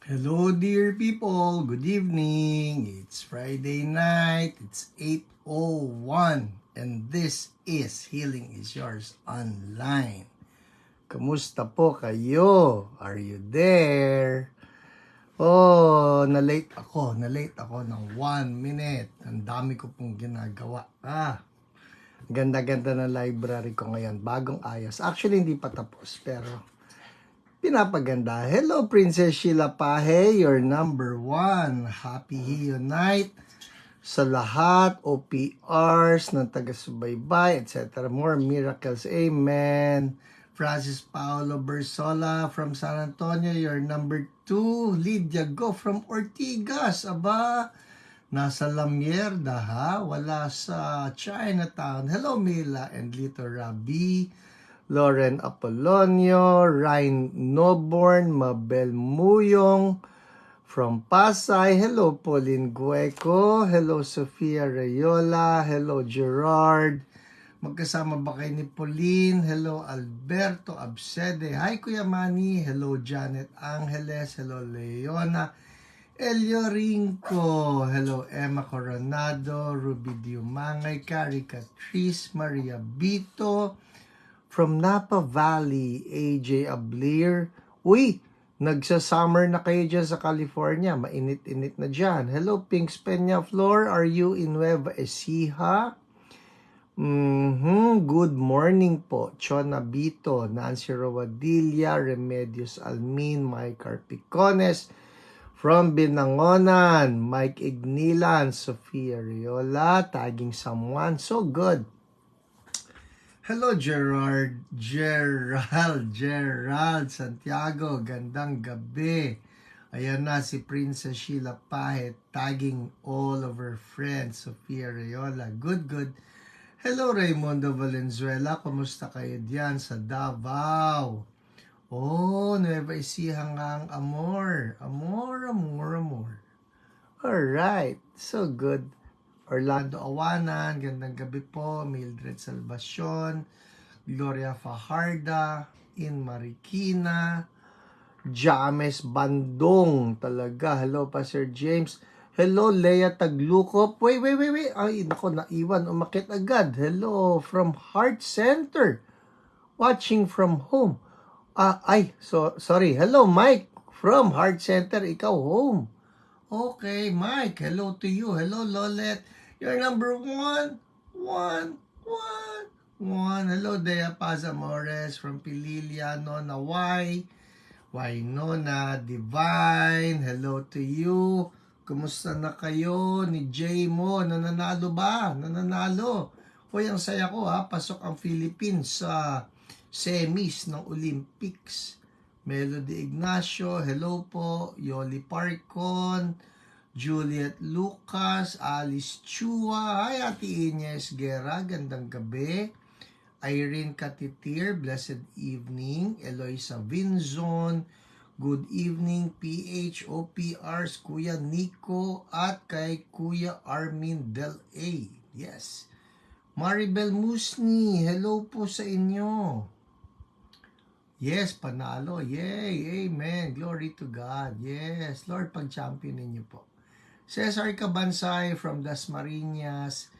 Hello dear people, good evening. It's Friday night, it's 8:01 and this is Healing is Yours Online. Kamusta po kayo? Are you there? Oh, na-late ako ng 1 minute. Ang dami ko pong ginagawa. Ganda-ganda ng library ko ngayon, bagong ayos. Actually, hindi pa tapos, pero pinapaganda. Hello, Princess Sheila Pahe, your number one. Happy Hio Night sa lahat, OPRs, ng taga-subaybay, etc. More miracles. Amen. Francis Paolo Bersola from San Antonio, your number two. Lydia Go from Ortigas. Aba, nasa La Mierda ha? Wala sa Chinatown. Hello, Mila and Lito Rabi. Lauren Apolonio, Ryan Noborn, Mabel Muyong from Pasay. Hello, Pauline Gueco. Hello, Sofia Rayola. Hello, Gerard. Magkasama ba kayo ni Pauline? Hello, Alberto Absede. Hi, Kuya Manny. Hello, Janet Angeles. Hello, Leona. Elio Rinco. Hello, Emma Coronado. Ruby Diumangay. Carrie Catrice. Maria Bito. From Napa Valley, AJ Ablir. Uy, nagsa-summer na kayo dyan sa California. Mainit-init na dyan. Hello, Pinks Peñaflor. Are you in Nueva Ecija? Good morning po. Chona Bito, Nancy Rowadilla, Remedios Almin, Mike Carpicones. From Binangonan, Mike Ignilan, Sofia Riola, tagging someone. So good. Hello, Gerald Santiago, gandang gabi. Ayan na si Princess Sheila Pahet, tagging all of her friends, Sofia Rayola. Good. Hello, Raimundo Valenzuela, kumusta kayo diyan sa Davao? Oh, Nueva Ecija nga ang amor. Amor. Alright, so good. Orlando Awanan, gandang gabi po. Mildred Salvacion, Gloria Fajarda, In Marikina, James Bandong, talaga. Hello pa Sir James. Hello Lea Taglukop. Wait. Ay, nako, naiwan, umakit agad. Hello from Heart Center. Watching from home. Sorry. Hello Mike from Heart Center. Ikaw home. Okay, Mike, hello to you. Hello, Lolet. You're number one. Hello, Dea Pazamores from Pililia, Nona Y. Nona Divine. Hello to you. Kumusta na kayo ni Jay mo? Nananalo ba? Hoy, ang saya ko ha. Pasok ang Philippines sa semis ng Olympics. Melody Ignacio, hello po. Yoli Parcon, Juliet Lucas, Alice Chua, hi Ate Ines Guerra, gandang gabi. Irene Katitir, blessed evening. Eloisa Vinzon, good evening. PH, OPRs, Kuya Nico, at kay Kuya Armin Del A. Yes. Maribel Musni, hello po sa inyo. Yes, panalo. Yay, amen. Glory to God. Yes, Lord, pag-championin niyo po. Cesar Cabansay from Dasmariñas.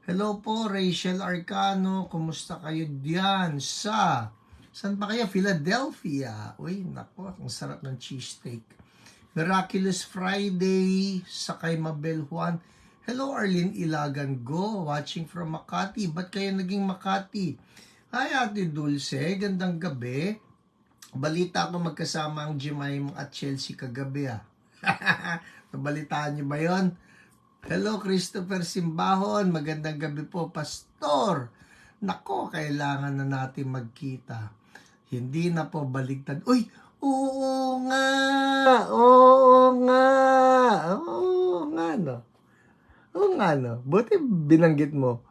Hello po, Rachel Arcano. Kumusta kayo diyan sa... Saan pa kayo? Philadelphia. Uy, nako, ang sarap ng cheesesteak. Miraculous Friday sa kay Mabel Juan. Hello, Arlene Ilagan Go, watching from Makati. Ba't kayo naging Makati? Hi, Ate Dulce. Gandang gabi. Balita ko magkasama ang Jemima at Chelsea kagabi Nabalitaan niyo ba yon? Hello, Christopher Simbahon. Magandang gabi po, Pastor. Nako, kailangan na natin magkita. Hindi na po baligtad. Uy, oo nga, no. Buti binanggit mo.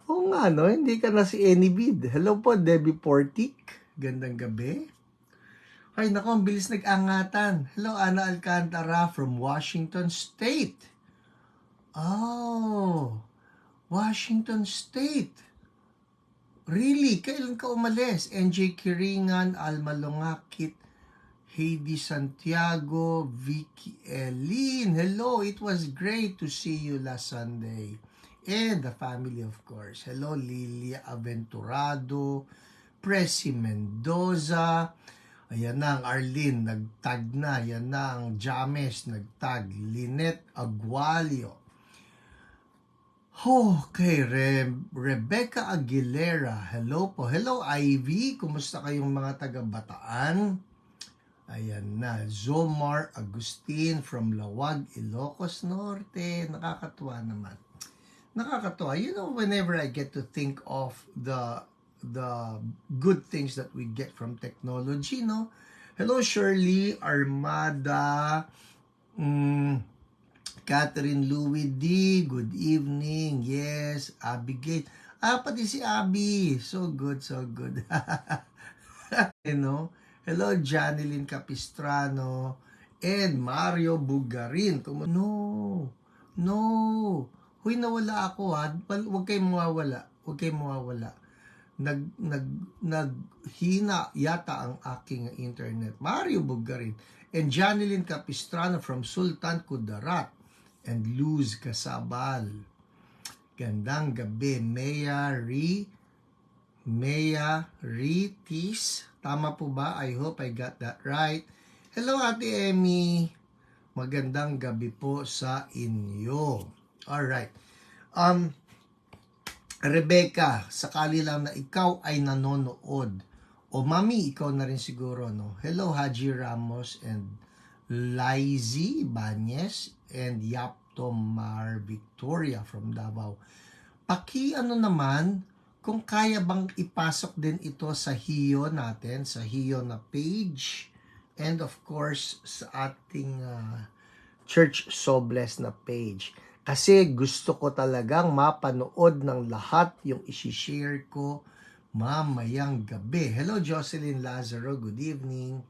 Oo nga, no. Hindi ka na si Anybid. Hello po, Debbie Portik. Gandang gabi. Ay, nako, ang bilis nag-angatan. Hello, Ana Alcantara from Washington State. Oh, Washington State. Really? Kailan ka umalis? NJ Kiringan, Alma Longakit, Heidi Santiago, Vicky Eileen. Hello, it was great to see you last Sunday. And the family, of course. Hello, Lilia Aventurado, Presi Mendoza. Ayan na ang Arlene, nagtag na. Ayan na ang James, nagtag. Lynette Agualio. Okay, Rebecca Aguilera. Hello po. Hello, Ivy. Kumusta kayong mga taga-Bataan? Ayan na. Zomar Agustin from Lawag, Ilocos Norte. Nakakatuwa naman. Nakakatuwa. You know, whenever I get to think of the good things that we get from technology, no? Hello, Shirley, Armada, Catherine Louis D, good evening. Yes, Abigail. Pati si Abby. So good, so good. You know? Hello, Janeline Capistrano and Mario Bugarin. No. Huy, nawala ako ha. Huwag kayong mawawala. Huwag kayong mawawala. Naghina yata ang aking internet. Mario Bugarin and Janeline Capistrano from Sultan Kudarat and Luz Casabal. Gandang gabi. Mea Ritis. Tama po ba? I hope I got that right. Hello, Ate Emmy. Magandang gabi po sa inyo. Alright. Rebecca, sakali lang na ikaw ay nanonood. O mami, ikaw na rin siguro, no? Hello, Haji Ramos and Lizy Banyes and Yapto Mar Victoria from Davao. Ano naman, kung kaya bang ipasok din ito sa Hiyo natin, sa Hiyo na page, and of course, sa ating Church So Blessed na page. Kasi gusto ko talagang mapanood ng lahat yung isi-share ko mamayang gabi. Hello, Jocelyn Lazaro. Good evening.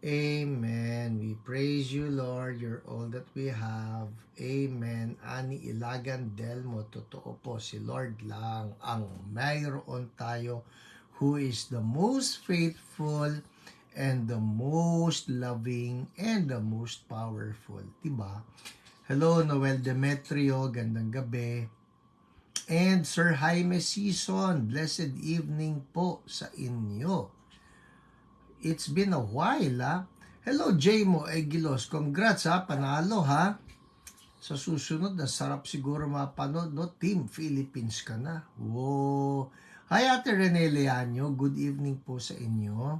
Amen. We praise you, Lord. You're all that we have. Amen. Ani Ilagan Delmo. Totoo po, si Lord lang ang mayroon tayo, who is the most faithful and the most loving and the most powerful. Diba? Hello, Noel Demetrio. Gandang gabi. And Sir Jaime Season, blessed evening po sa inyo. It's been a while, ha? Hello, Jmo Egilos. Congrats, ha? Panalo, ha? Sa susunod, sarap siguro mapanood, no? Team Philippines ka na. Wow. Hi, Ate Rene Leaño. Good evening po sa inyo.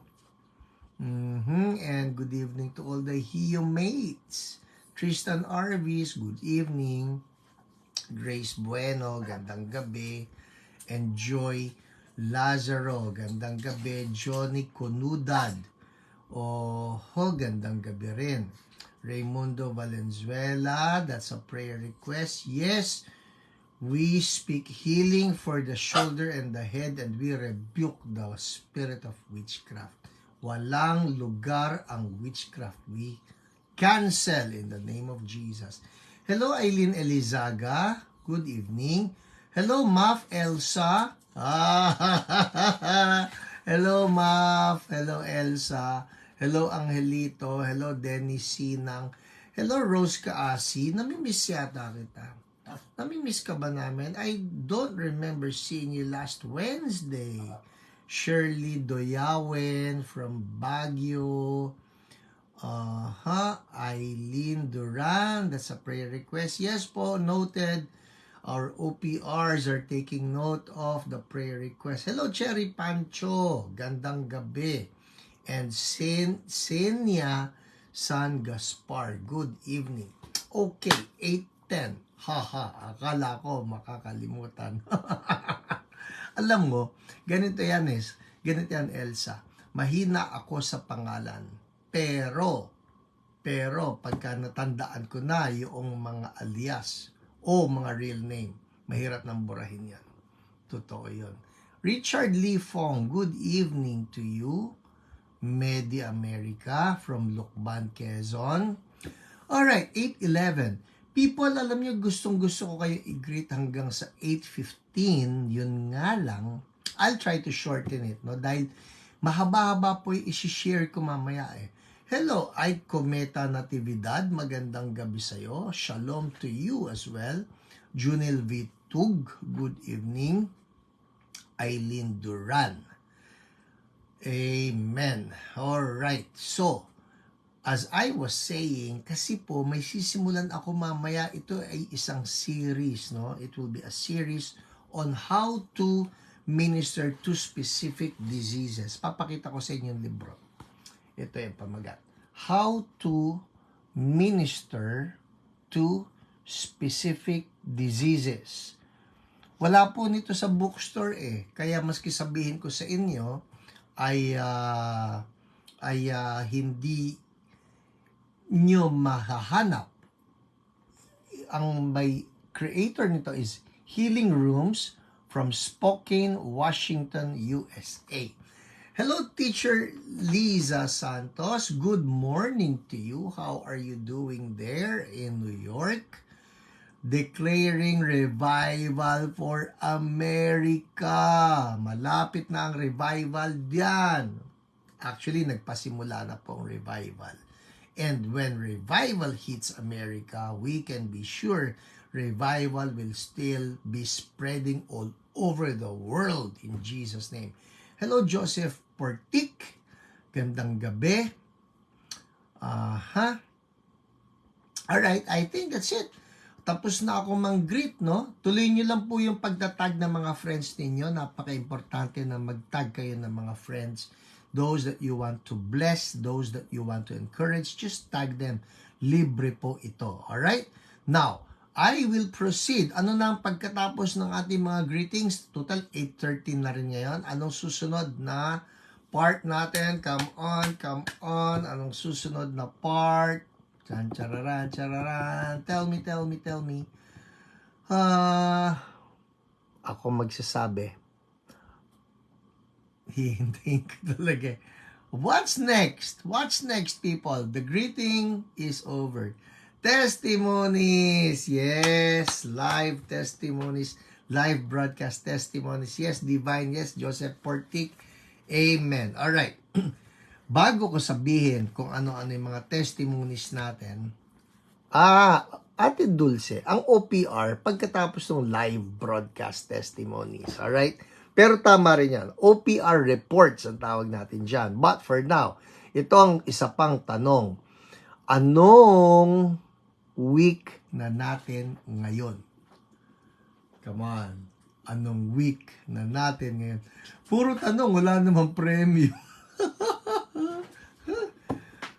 And good evening to all the Hiyo mates. Tristan Arvis, good evening. Grace Bueno, gandang gabi. And Joy Lazaro, gandang gabi. Johnny Conudad, gandang gabi rin. Raimundo Valenzuela, that's a prayer request. Yes, we speak healing for the shoulder and the head, and we rebuke the spirit of witchcraft. Walang lugar ang witchcraft. We cancel in the name of Jesus. Hello, Aileen Elizaga. Good evening. Hello, Maf Elsa. Hello, Maf. Hello, Elsa. Hello, Angelito. Hello, Dennis Sinang. Hello, Rose Kaasi. Namimiss yata kita. Namimiss ka ba namin? I don't remember seeing you last Wednesday. Shirley Doyawen from Baguio. Eileen Duran, that's a prayer request. Yes po, noted. Our OPRs are taking note of the prayer request. Hello, Cherry Pancho. Gandang gabi. And Senia San Gaspar. Good evening. Okay, 8:10. Akala ko makakalimutan. Alam mo, ganito yan, Elsa. Mahina ako sa pangalan. Pero, pagka natandaan ko na yung mga alias o mga real name, mahirap nang burahin yan. Totoo yun. Richard Lee Fong, good evening to you. Medi America from Lucban, Quezon. Alright, 8:11. People, alam nyo, gustong-gusto ko kayo i-greet hanggang sa 8:15. Yun nga lang, I'll try to shorten it, no? Dahil mahaba-haba po yung isi-share ko mamaya, Hello, Aiko Meta Natividad. Magandang gabi sa'yo. Shalom to you as well. Junil Vitug, good evening. Eileen Duran. Amen. Alright, so, as I was saying, kasi po may sisimulan ako mamaya. Ito ay isang series, no? It will be a series on how to minister to specific diseases. Papakita ko sa inyo yung libro. Ito yung pamagat. How to minister to specific diseases. Wala po nito sa bookstore Kaya maski sabihin ko sa inyo ay hindi nyo mahahanap. Ang may creator nito is Healing Rooms from Spokane, Washington, USA. Hello, Teacher Liza Santos. Good morning to you. How are you doing there in New York? Declaring revival for America. Malapit na ang revival diyan. Actually, nagpasimula na po ang revival. And when revival hits America, we can be sure revival will still be spreading all over the world in Jesus' name. Hello, Joseph Portik. Gandang gabi. Alright, I think that's it. Tapos na ako mang-greet, no? Tuloy nyo lang po yung pagtatag ng mga friends ninyo. Napaka-importante na mag-tag kayo ng mga friends. Those that you want to bless, those that you want to encourage, just tag them. Libre po ito. Alright? Now, I will proceed. Ano na ang pagkatapos ng ating mga greetings? Total 8:13 na rin ngayon. Anong susunod na part natin? Come on. Anong susunod na part? Chararan. Tell me. Ako magsasabi. Hihintayin ko talaga. What's next, people? The greeting is over. Testimonies. Yes, live testimonies. Live broadcast testimonies. Yes, Divine. Yes, Joseph Portik. Amen. Alright. Bago ko sabihin kung ano-ano yung mga testimonies natin, Ate Dulce, ang OPR, pagkatapos ng live broadcast testimonies, alright? Pero tama rin yan. OPR reports ang tawag natin dyan. But for now, ito ang isa pang tanong. Anong week na natin ngayon? Come on. Anong week na natin ngayon? Puro tanong, wala namang premyo.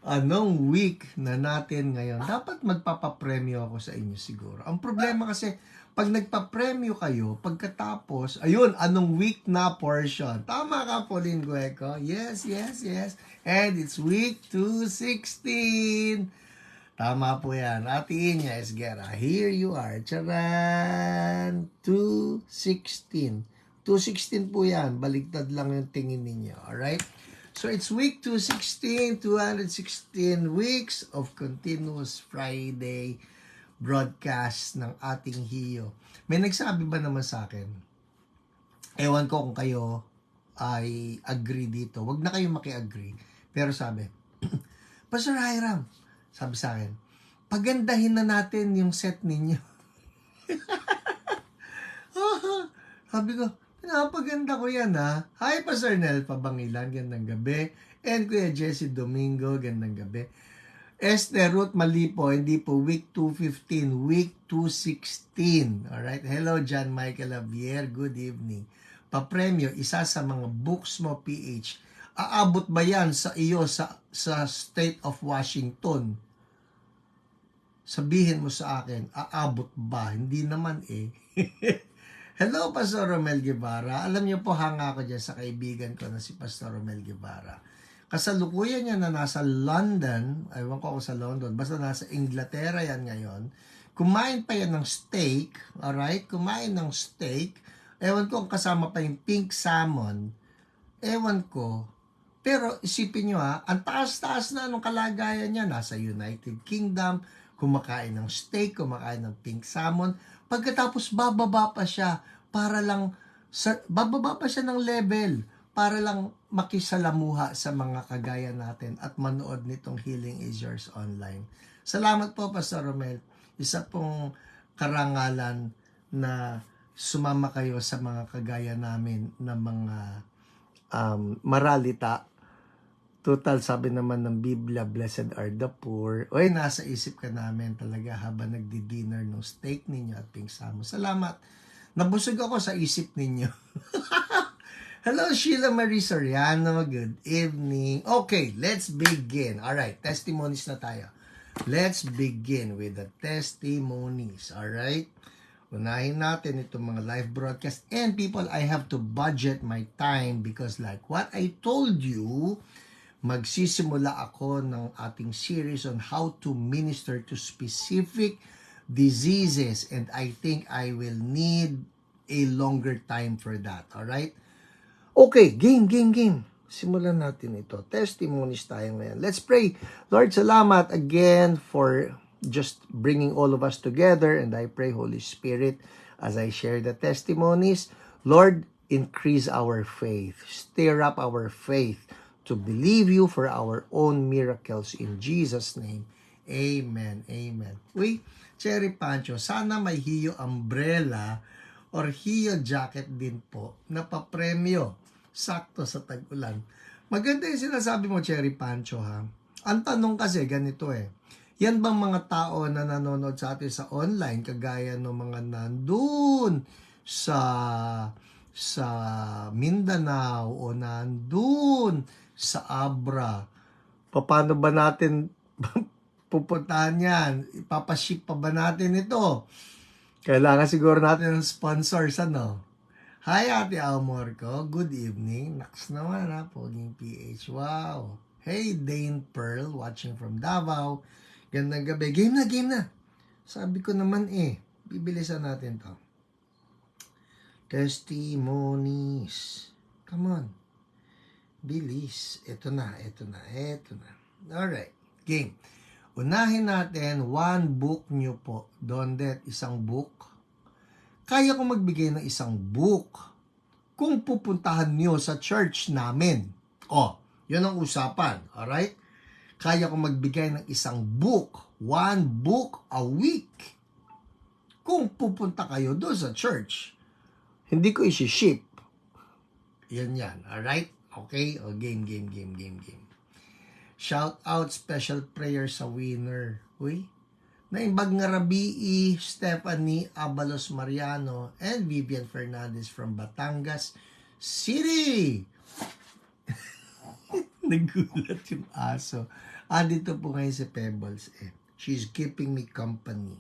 Anong week na natin ngayon? Dapat magpapapremyo ako sa inyo siguro. Ang problema kasi, pag nagpapremyo kayo, pagkatapos, ayun, anong week na portion? Tama ka, Pauline Gueco. Yes. And it's week 216. Tama po yan. Ate Inya Esguera. Here you are. Charan! 216. 216 po yan. Baligtad lang yung tingin ninyo. Alright? So it's week 216, 216 weeks of continuous Friday broadcast ng ating HIO. May nagsabi ba naman sa akin? Ewan ko kung kayo ay agree dito. Wag na kayo maki-agree. Pero sabi, Pastor Hiram, sabi sa akin, pagandahin na natin yung set ninyo. Sabi ko, pinapaganda ko yan Hi, Pastor Nel Pabangilan, gandang gabi. And Kuya Jesse Domingo, gandang gabi. Esther Ruth Malipo, hindi po week 215, week 216. Alright, hello John Michael Javier, good evening. Papremyo, isa sa mga books mo, PH. Aabot ba yan sa iyo sa state of Washington? Sabihin mo sa akin, aabot ba? Hindi naman Hello, Pastor Romel Guevara. Alam niyo po, hanga ako dyan sa kaibigan ko na si Pastor Romel Guevara. Kasalukuyan niya na nasa London, ewan ko sa London, basta nasa Inglaterra yan ngayon. Kumain pa yan ng steak, alright? Kumain ng steak. Ewan ko kung kasama pa yung pink salmon. Ewan ko. Pero isipin nyo ang taas-taas na nung kalagayan niya. Nasa United Kingdom, kumakain ng steak, kumakain ng pink salmon. Pagkatapos bababa pa siya para lang bababa pa siya ng level para lang makisalamuha sa mga kagaya natin at manood nitong Healing is Yours online. Salamat po, Pastor Romel. Isa pong karangalan na sumama kayo sa mga kagaya namin na mga maralita. Total, sabi naman ng Biblia, blessed are the poor. Oy, nasa isip ka namin talaga habang nagdi-dinner ng steak ninyo at pingsamo. Salamat. Nabusog ako sa isip ninyo. Hello, Sheila Marie Soriano. Good evening. Okay, let's begin. Alright, testimonies na tayo. Let's begin with the testimonies. Alright? Unahin natin itong mga live broadcast. And people, I have to budget my time because like what I told you, magsisimula ako ng ating series on how to minister to specific diseases, and I think I will need a longer time for that. Alright? Okay, game. Simulan natin ito. Testimonies tayo ngayon. Let's pray. Lord, salamat again for just bringing all of us together, and I pray, Holy Spirit, as I share the testimonies, Lord, increase our faith. Stir up our faith to believe you for our own miracles in Jesus' name. Amen. Amen. Uy, Cherry Pancho, sana may Hiyo umbrella or Hiyo jacket din po na papremyo. Sakto sa tag-ulan. Maganda yung sinasabi mo, Cherry Pancho, ha? Ang tanong kasi, ganito yan bang mga tao na nanonood sa atin sa online, kagaya ng mga nandun sa Mindanao o nandun sa Abra, paano ba natin pupuntahan yan? Ipapaship pa ba natin ito? Kailangan siguro natin ng sponsors, ano? Hi, Ate Almor ko. Good evening. Naks naman, ha? Poging PH. Wow. Hey, Dane Pearl, watching from Davao. Gandang gabi. Game na. Sabi ko naman bibilisan natin to. Testimonies. Come on. Bilis. Ito na. Alright. Game. Unahin natin, one book nyo po. Dondet, isang book. Kaya ko magbigay ng isang book kung pupuntahan nyo sa church namin. Yun ang usapan. Alright? Kaya ko magbigay ng isang book. One book a week. Kung pupunta kayo doon sa church. Hindi ko isi-ship. Yan. Alright? Okay? Game. Shout out, special prayer sa winner. Uy. Naimbag nga Rabii, Stephanie Abalos Mariano, and Vivian Fernandez from Batangas City. Nagulat yung aso. Dito po ngayon si Pebbles. She's keeping me company.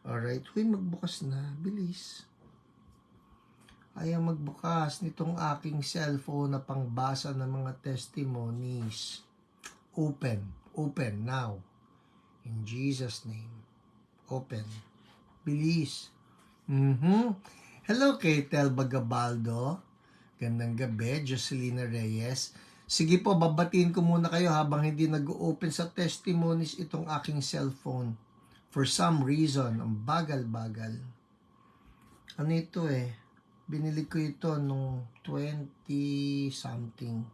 Alright. Huy, magbukas na. Bilis. Ayaw magbukas nitong aking cellphone na pangbasa ng mga testimonies. Open now. In Jesus' name. Open. Bilis. Hello, Ketel Bagabaldo. Gandang gabi. Jocelina Reyes. Sige po, babatiin ko muna kayo habang hindi nag-open sa testimonies itong aking cellphone. For some reason, ang bagal-bagal. Ano ito Binili ko ito nung 20-something.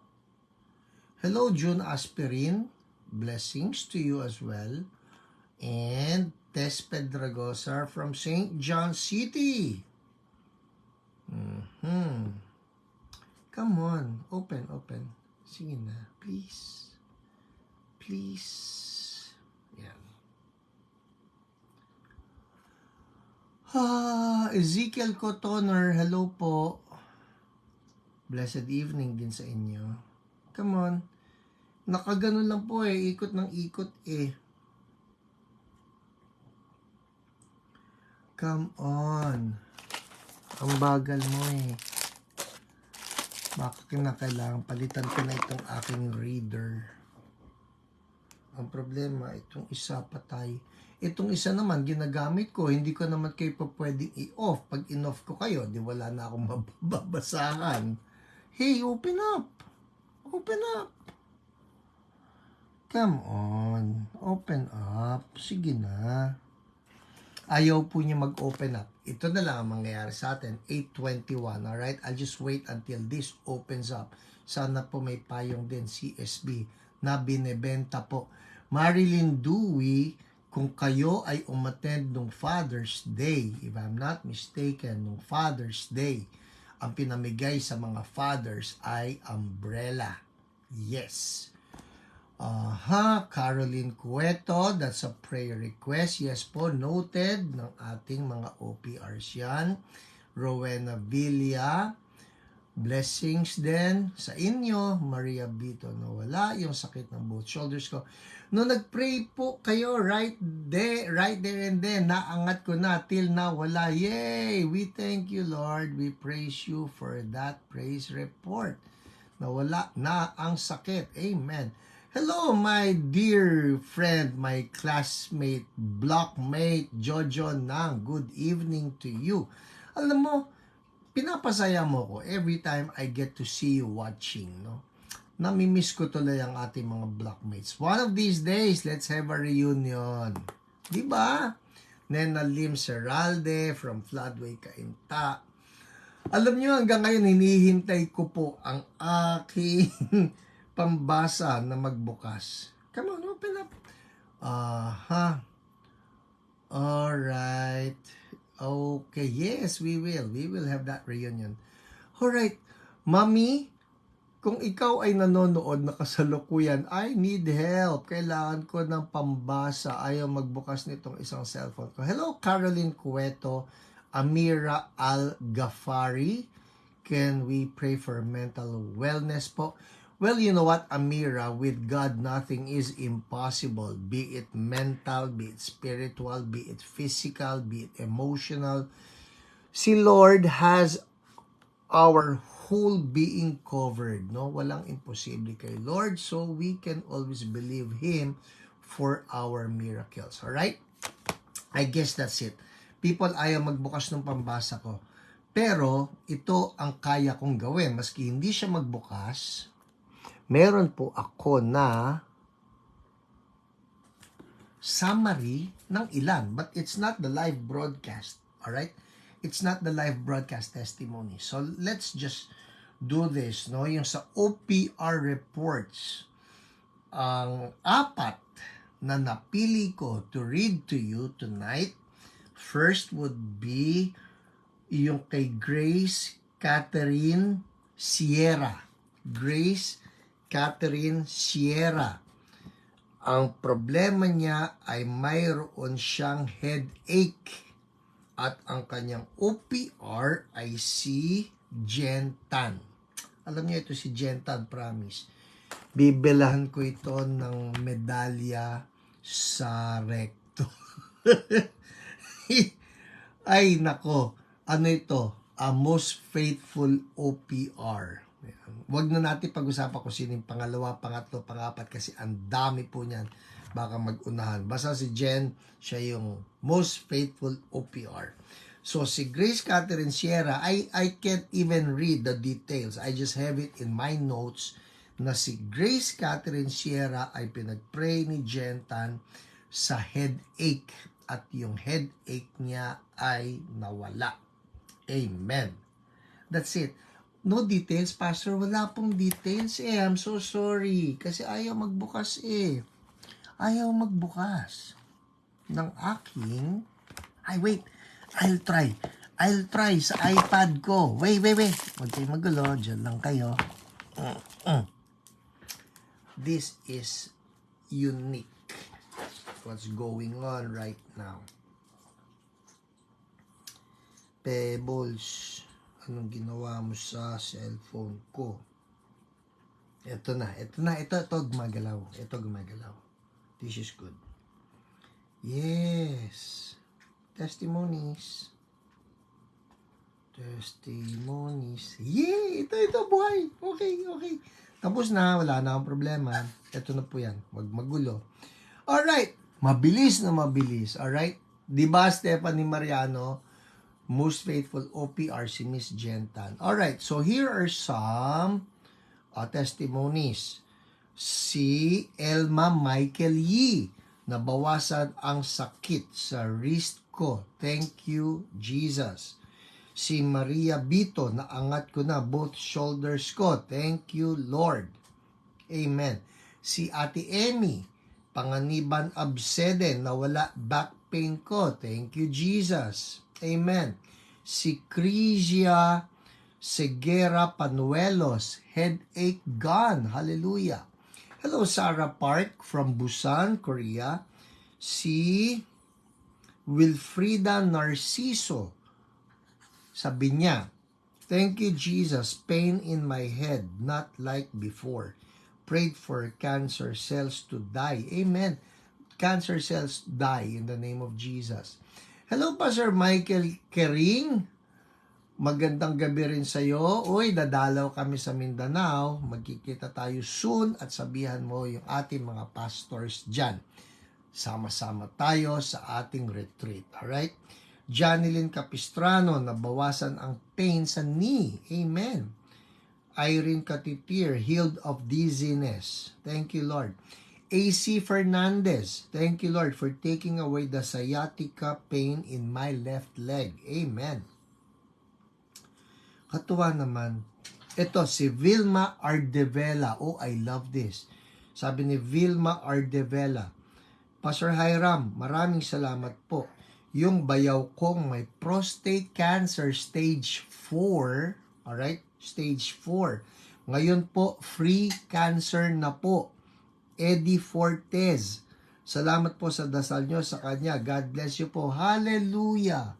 Hello, June Aspirin. Blessings to you as well. And Tess Pedragosa from St. John City. Come on. Open. Sige na. Please. Yan. Ezekiel Cotoner, hello po. Blessed evening din sa inyo. Come on. Nakaganon lang po ikot ng ikot Come on. Ang bagal mo Baka kinakailangan palitan ko na itong aking reader. Ang problema, itong isa patay. Itong isa naman, ginagamit ko. Hindi ko naman kayo pa pwedeng i-off. Pag in-off ko kayo, di wala na akong mababasahan. Hey, open up. Come on. Open up. Sige na. ayaw po niya mag-open up. Ito na lang ang mangyayari sa atin, 8:21, alright? I'll just wait until this opens up. Sana po may payong din, CSB, na binebenta po. Marilyn Dewey, kung kayo ay umattend nung Father's Day, if I'm not mistaken, nung Father's Day, ang pinamigay sa mga fathers ay umbrella. Yes. Caroline Cueto, that's a prayer request. Yes po, noted ng ating mga OPRs yan. Rowena Villa, blessings din sa inyo. Maria Bito, nawala yung sakit ng both shoulders ko. No, nag-pray po kayo right there and then, naangat ko na till now, wala. Yay! We thank you, Lord. We praise you for that praise report. Nawala na ang sakit. Amen. Hello, my dear friend, my classmate, blockmate, Jojo Nang. Good evening to you. Alam mo, pinapasaya mo ko every time I get to see you watching, no? Namimiss ko tuloy ang ating mga blockmates. One of these days, let's have a reunion. Diba? Nena Lim Seralde from Floodway, Cainta. Alam nyo, hanggang ngayon, hinihintay ko po ang aking pambasa na magbukas. Come on, open up. Alright. Okay, yes, we will. We will have that reunion. Alright, Mami, kung ikaw ay nanonood na kasalukuyan, I need help. Kailangan ko ng pambasa. Ayaw magbukas nitong isang cellphone ko. Hello, Caroline Cueto, Amira Al-Ghafari. Can we pray for mental wellness po? Well, you know what, Amira, with God, nothing is impossible. Be it mental, be it spiritual, be it physical, be it emotional. Si Lord has our whole being covered, no? Walang imposible kay Lord, so we can always believe Him for our miracles. Alright? I guess that's it. People, ayaw magbukas ng pambasa ko. Pero, ito ang kaya kong gawin. Maski hindi siya magbukas, meron po ako na summary ng ilan. But it's not the live broadcast. Alright? It's not the live broadcast testimony. So, let's just do this. No? Yung sa OPR reports, ang apat na napili ko to read to you tonight, first would be yung kay Grace Catherine Sierra. Grace Catherine Sierra. Ang problema niya ay mayroon siyang headache at ang kanyang OPR ay si Jen Tan. Alam niyo ito si Jen Tan, promise. Bibilahan ko ito ng medalya sa recto. Ay nako, ano ito? A most faithful OPR. Wag na natin pag-usapan kung sino yung pangalawa, pangatlo, pangapat kasi ang dami po niyan. Baka mag-unahan. Basta si Jen, siya yung most faithful OPR. So si Grace Catherine Sierra, I can't even read the details. I just have it in my notes na si Grace Catherine Sierra ay pinag-pray ni Jen Tan sa headache at yung headache niya ay nawala. Amen. That's it. No details, Pastor. Wala pong details eh. I'm so sorry. Kasi ayaw magbukas eh. Ayaw magbukas ng aking... Ay, wait. I'll try sa iPad ko. Wait. Huwag kayo magulo. Diyan lang kayo. This is unique. What's going on right now? Pebbles. Anong ginawa mo sa cellphone ko? Ito, gumagalaw. This is good. Yes. Testimonies. Yay! Ito, buhay. Okay. Tapos na, wala na akong problema. Ito na po yan. Huwag magulo. Alright. Mabilis. Alright? Diba, Stephanie Mariano? Most faithful OPR si Miss Jen Tan. Alright, so here are some testimonies. Si Elma Michael Yee, nabawasan ang sakit sa wrist ko. Thank you, Jesus. Si Maria Bito, naangat ko na both shoulders ko. Thank you, Lord. Amen. Si Ate Emmy, panganiban abseden, nawala back pain ko. Thank you, Jesus. Amen. Si Crisia Segera Panuelos, headache gone. Hallelujah. Hello, Sarah Park from Busan, Korea. Si Wilfrida Narciso, sabi niya, thank you, Jesus. Pain in my head, not like before. Prayed for cancer cells to die. Amen. Cancer cells die in the name of Jesus. Hello, Pastor Michael Kering. Magandang gabi rin sa iyo. Uy, dadalaw kami sa Mindanao. Magkikita tayo soon at sabihan mo yung ating mga pastors dyan. Sama-sama tayo sa ating retreat. Alright? Janilyn Capistrano, nabawasan ang pain sa knee. Amen. Irene Katitir, healed of dizziness. Thank you, Lord. AC Fernandez, thank you, Lord, for taking away the sciatica pain in my left leg. Amen. Katuwa naman. Ito, si Vilma Ardevela. Oh, I love this. Sabi ni Vilma Ardevela, Pastor Hiram, maraming salamat po. Yung bayaw kong may prostate cancer stage 4, alright? Stage 4. Ngayon po, free cancer na po. Eddie Fortes. Salamat po sa dasal nyo sa kanya. God bless you po. Hallelujah.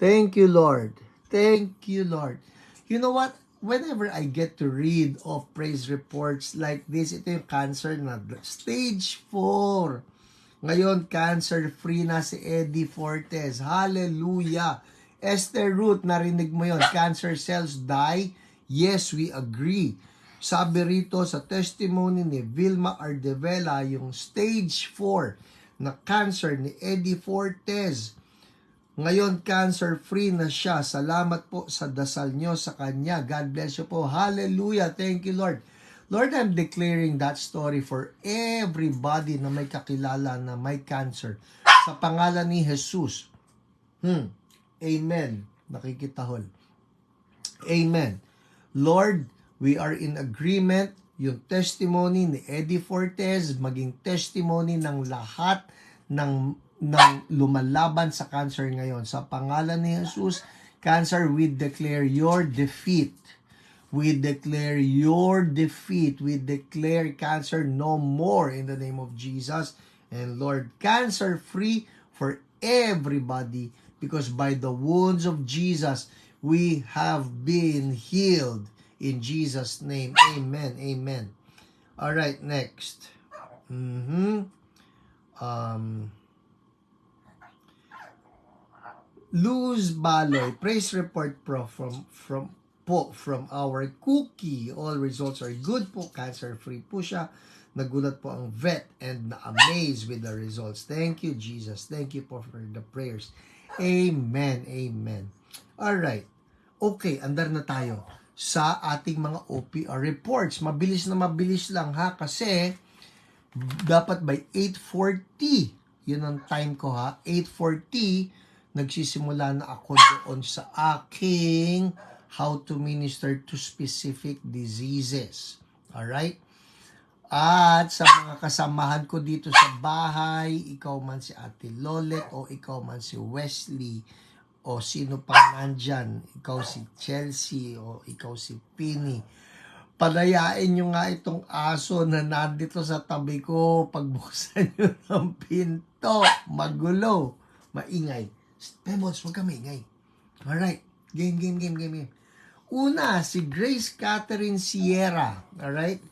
Thank you, Lord. Thank you, Lord. You know what? Whenever I get to read of praise reports like this, ito yung cancer na stage 4. Ngayon, cancer-free na si Eddie Fortes. Hallelujah! Esther Ruth, narinig mo yon? Cancer cells die? Yes, we agree. Sabi rito sa testimony ni Vilma Ardevela, yung stage 4 na cancer ni Eddie Fortes. Ngayon, cancer-free na siya. Salamat po sa dasal nyo sa kanya. God bless you po. Hallelujah! Thank you, Lord. Lord, I'm declaring that story for everybody na may kakilala na may cancer. Sa pangalan ni Jesus. Amen. Nakikitahol. Amen. Lord, we are in agreement. Yung testimony ni Eddie Fortes, maging testimony ng lahat ng lumalaban sa cancer ngayon. Sa pangalan ni Jesus, cancer, we declare your defeat. We declare your defeat. We declare cancer no more in the name of Jesus. And Lord, cancer-free for everybody because by the wounds of Jesus, we have been healed. In Jesus' name, amen, amen. All right, next. Luz Baloy, praise report from our cookie. All results are good po. Cancer-free po siya. Nagulat po ang vet and na-amazed with the results. Thank you, Jesus. Thank you po for the prayers. Amen. Amen. Alright. Okay, andar na tayo sa ating mga OPR reports. Mabilis lang ha kasi dapat by 8:40. Yun ang time ko ha. 8:40 nagsisimula na ako doon sa aking how to minister to specific diseases. Alright? At sa mga kasamahan ko dito sa bahay, ikaw man si Ate Lolet o ikaw man si Wesley o sino pa nandyan, ikaw si Chelsea o ikaw si Pini, palayain nyo nga itong aso na nandito sa tabi ko. Pagbuksan nyo ng pinto, magulo, maingay. Pebbles, huwag ka maingay. Alright, game. Una, si Grace Catherine Sierra. Alright?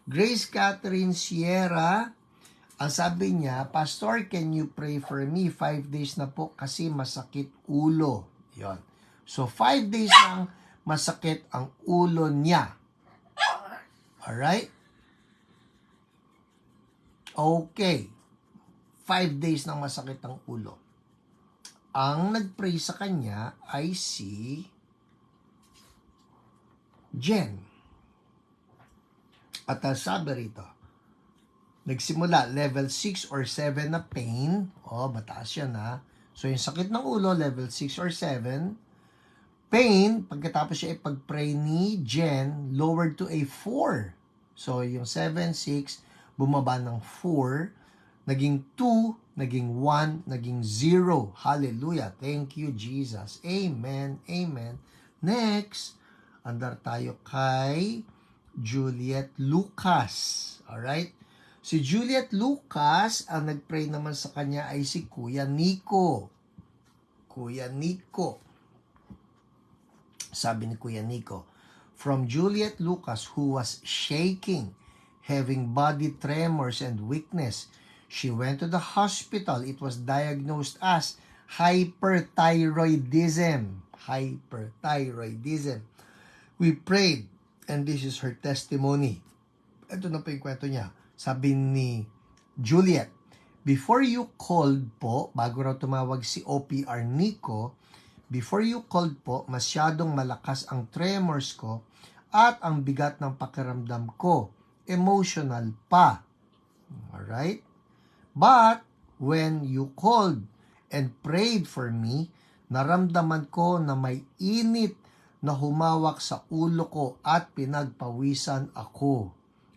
Grace Catherine Sierra, ang sabi niya, Pastor, can you pray for me? 5 days na po kasi masakit ulo. Yon. So, 5 days lang masakit ang ulo niya. Alright? Okay. 5 days nang masakit ang ulo. Ang nag-pray sa kanya ay si Jen. At sabi rito, nagsimula level 6 or 7 na pain. Oh, mataas yan ha. So, yung sakit ng ulo, level 6 or 7. Pain, pagkatapos siya ipag-pray ni Jen, lowered to a 4. So, yung 7, 6, bumaba ng 4, naging 2, naging 1, naging 0. Hallelujah. Thank you, Jesus. Amen. Amen. Next, andar tayo kay Juliet Lucas. Alright? Si Juliet Lucas, ang nag-pray naman sa kanya ay si Kuya Nico. Kuya Nico. Sabi ni Kuya Nico, from Juliet Lucas who was shaking, having body tremors and weakness. She went to the hospital. It was diagnosed as hyperthyroidism. Hyperthyroidism. We prayed, and this is her testimony. Ito na po yung kwento niya. Sabi ni Juliet, before you called po, bago raw tumawag si OPR Nico, before you called po, masyadong malakas ang tremors ko at ang bigat ng pakiramdam ko. Emotional pa. Alright? But, when you called and prayed for me, naramdaman ko na may init na humawak sa ulo ko at pinagpawisan ako.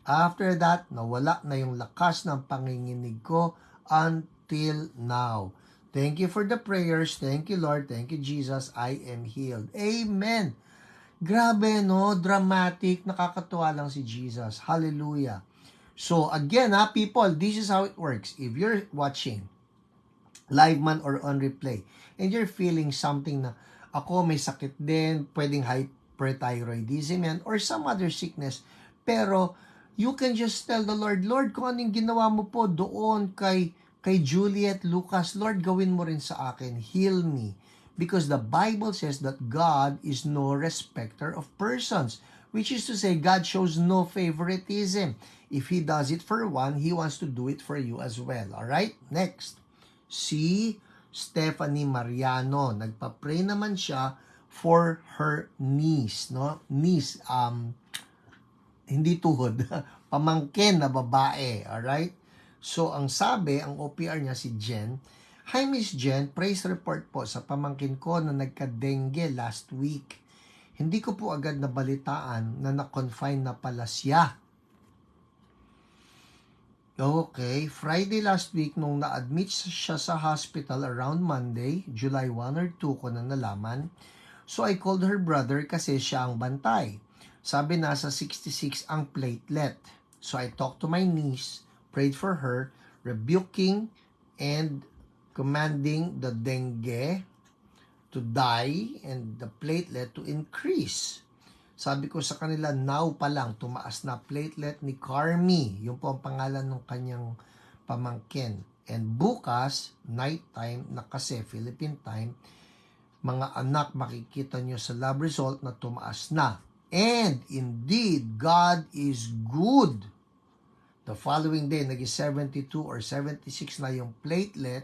After that, nawala na yung lakas ng panginginig ko until now. Thank you for the prayers. Thank you, Lord. Thank you, Jesus. I am healed. Amen. Grabe, no? Dramatic. Nakakatuwa lang si Jesus. Hallelujah. So, again, people, this is how it works. If you're watching, live man or on replay, and you're feeling something na, ako may sakit din, pwedeng hyperthyroidism yan, or some other sickness, pero, you can just tell the Lord, Lord, kung anong ginawa mo po doon kay Juliet Lucas, Lord, gawin mo rin sa akin. Heal me. Because the Bible says that God is no respecter of persons. Which is to say, God shows no favoritism. If He does it for one, He wants to do it for you as well. Alright? Next. Si Stephanie Mariano. Nagpa-pray naman siya for her niece. No? Niece, hindi tuhod. Pamangkin na babae. Alright? So, ang sabi, ang OPR niya si Jen, Hi Miss Jen, praise report po sa pamangkin ko na nagka-dengue last week. Hindi ko po agad nabalitaan na na-confine na pala siya. Okay, Friday last week nung na-admit siya sa hospital around Monday, July 1 or 2 ko na nalaman. So I called her brother kasi siya ang bantay. Sabi nasa 66 ang platelet. So I talked to my niece, prayed for her, rebuking and commanding the dengue to die and the platelet to increase. Sabi ko sa kanila, now pa lang, tumaas na platelet ni Carmi. Yung po ang pangalan ng kanyang pamangkin. And bukas, night time, na kasi Philippine time, mga anak, makikita nyo sa lab result na tumaas na. And indeed, God is good. The following day, naging 72 or 76 na yung platelet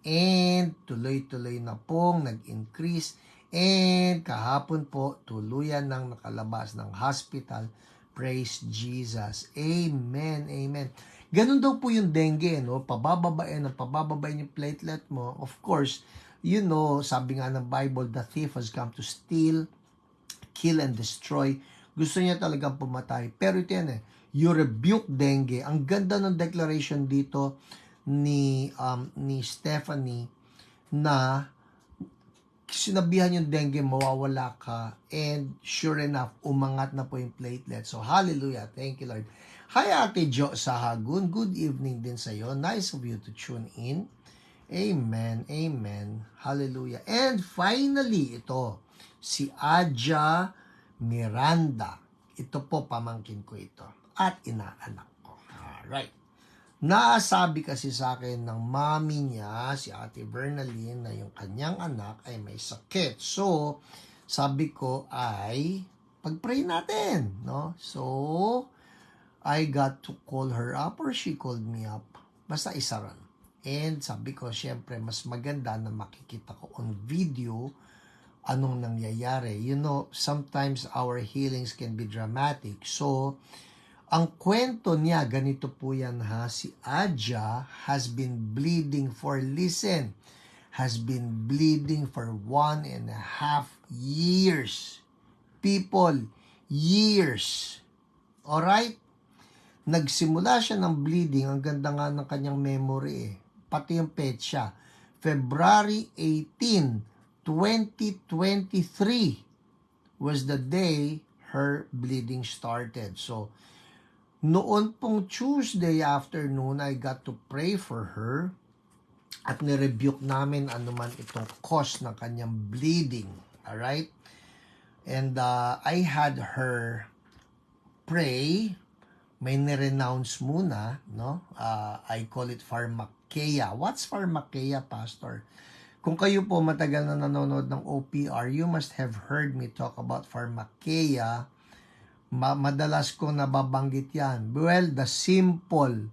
and tuloy-tuloy na pong nag-increase and kahapon po tuluyan nang nakalabas ng hospital. Praise Jesus. Amen. Amen. Ganun daw po yung dengue, no? Pabababain yung platelet mo. Of course, you know, sabi nga ng Bible, the thief has come to steal, kill, and destroy. Gusto niya talagang pumatay. Pero ito yan you rebuke dengue. Ang ganda ng declaration dito ni Stephanie na sinabihan yung dengue, mawawala ka, and sure enough, umangat na po yung platelet. So, hallelujah. Thank you, Lord. Hi, Ate Jo Sahagun. Good evening din sa'yo. Nice of you to tune in. Amen. Amen. Hallelujah. And finally, ito, si Aja Miranda. Ito po, pamangkin ko ito. At inaanak ko. Alright. Nasabi kasi sa akin ng mami niya, si Ate Bernaline, na yung kanyang anak ay may sakit. So, sabi ko ay, pag-pray natin, no? So, I got to call her up or she called me up. Basta isa ron. And sabi ko, syempre, mas maganda na makikita ko on video anong nangyayari. You know, sometimes our healings can be dramatic. So, ang kwento niya, ganito po yan ha, si Aja has been bleeding for, listen, has been bleeding for 1.5 years. People, years. Alright? Nagsimula siya ng bleeding. Ang ganda nga ng kanyang memory eh. Pati yung petsa. February 18, 2023 was the day her bleeding started. So, noon pong Tuesday afternoon, I got to pray for her at nirebuke namin anuman itong cause ng kanyang bleeding. Alright? And I had her pray. May nirenounce muna, no? I call it pharmakeia. What's pharmakeia, Pastor? Kung kayo po matagal na nanonood ng OPR, you must have heard me talk about pharmakeia. Madalas ko nababanggit yan. Well, the simple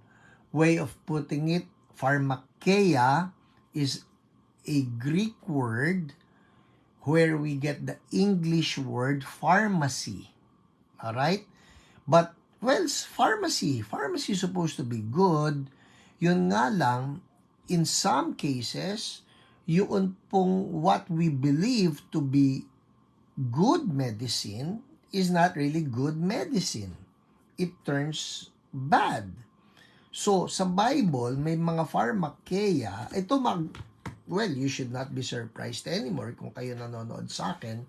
way of putting it, pharmakeia is a Greek word where we get the English word pharmacy. Alright? But, well, pharmacy is supposed to be good. Yun nga lang, in some cases, yun pong what we believe to be good medicine is not really good medicine. It turns bad. So, sa Bible, may mga pharmakeia. Well, you should not be surprised anymore kung kayo nanonood sa akin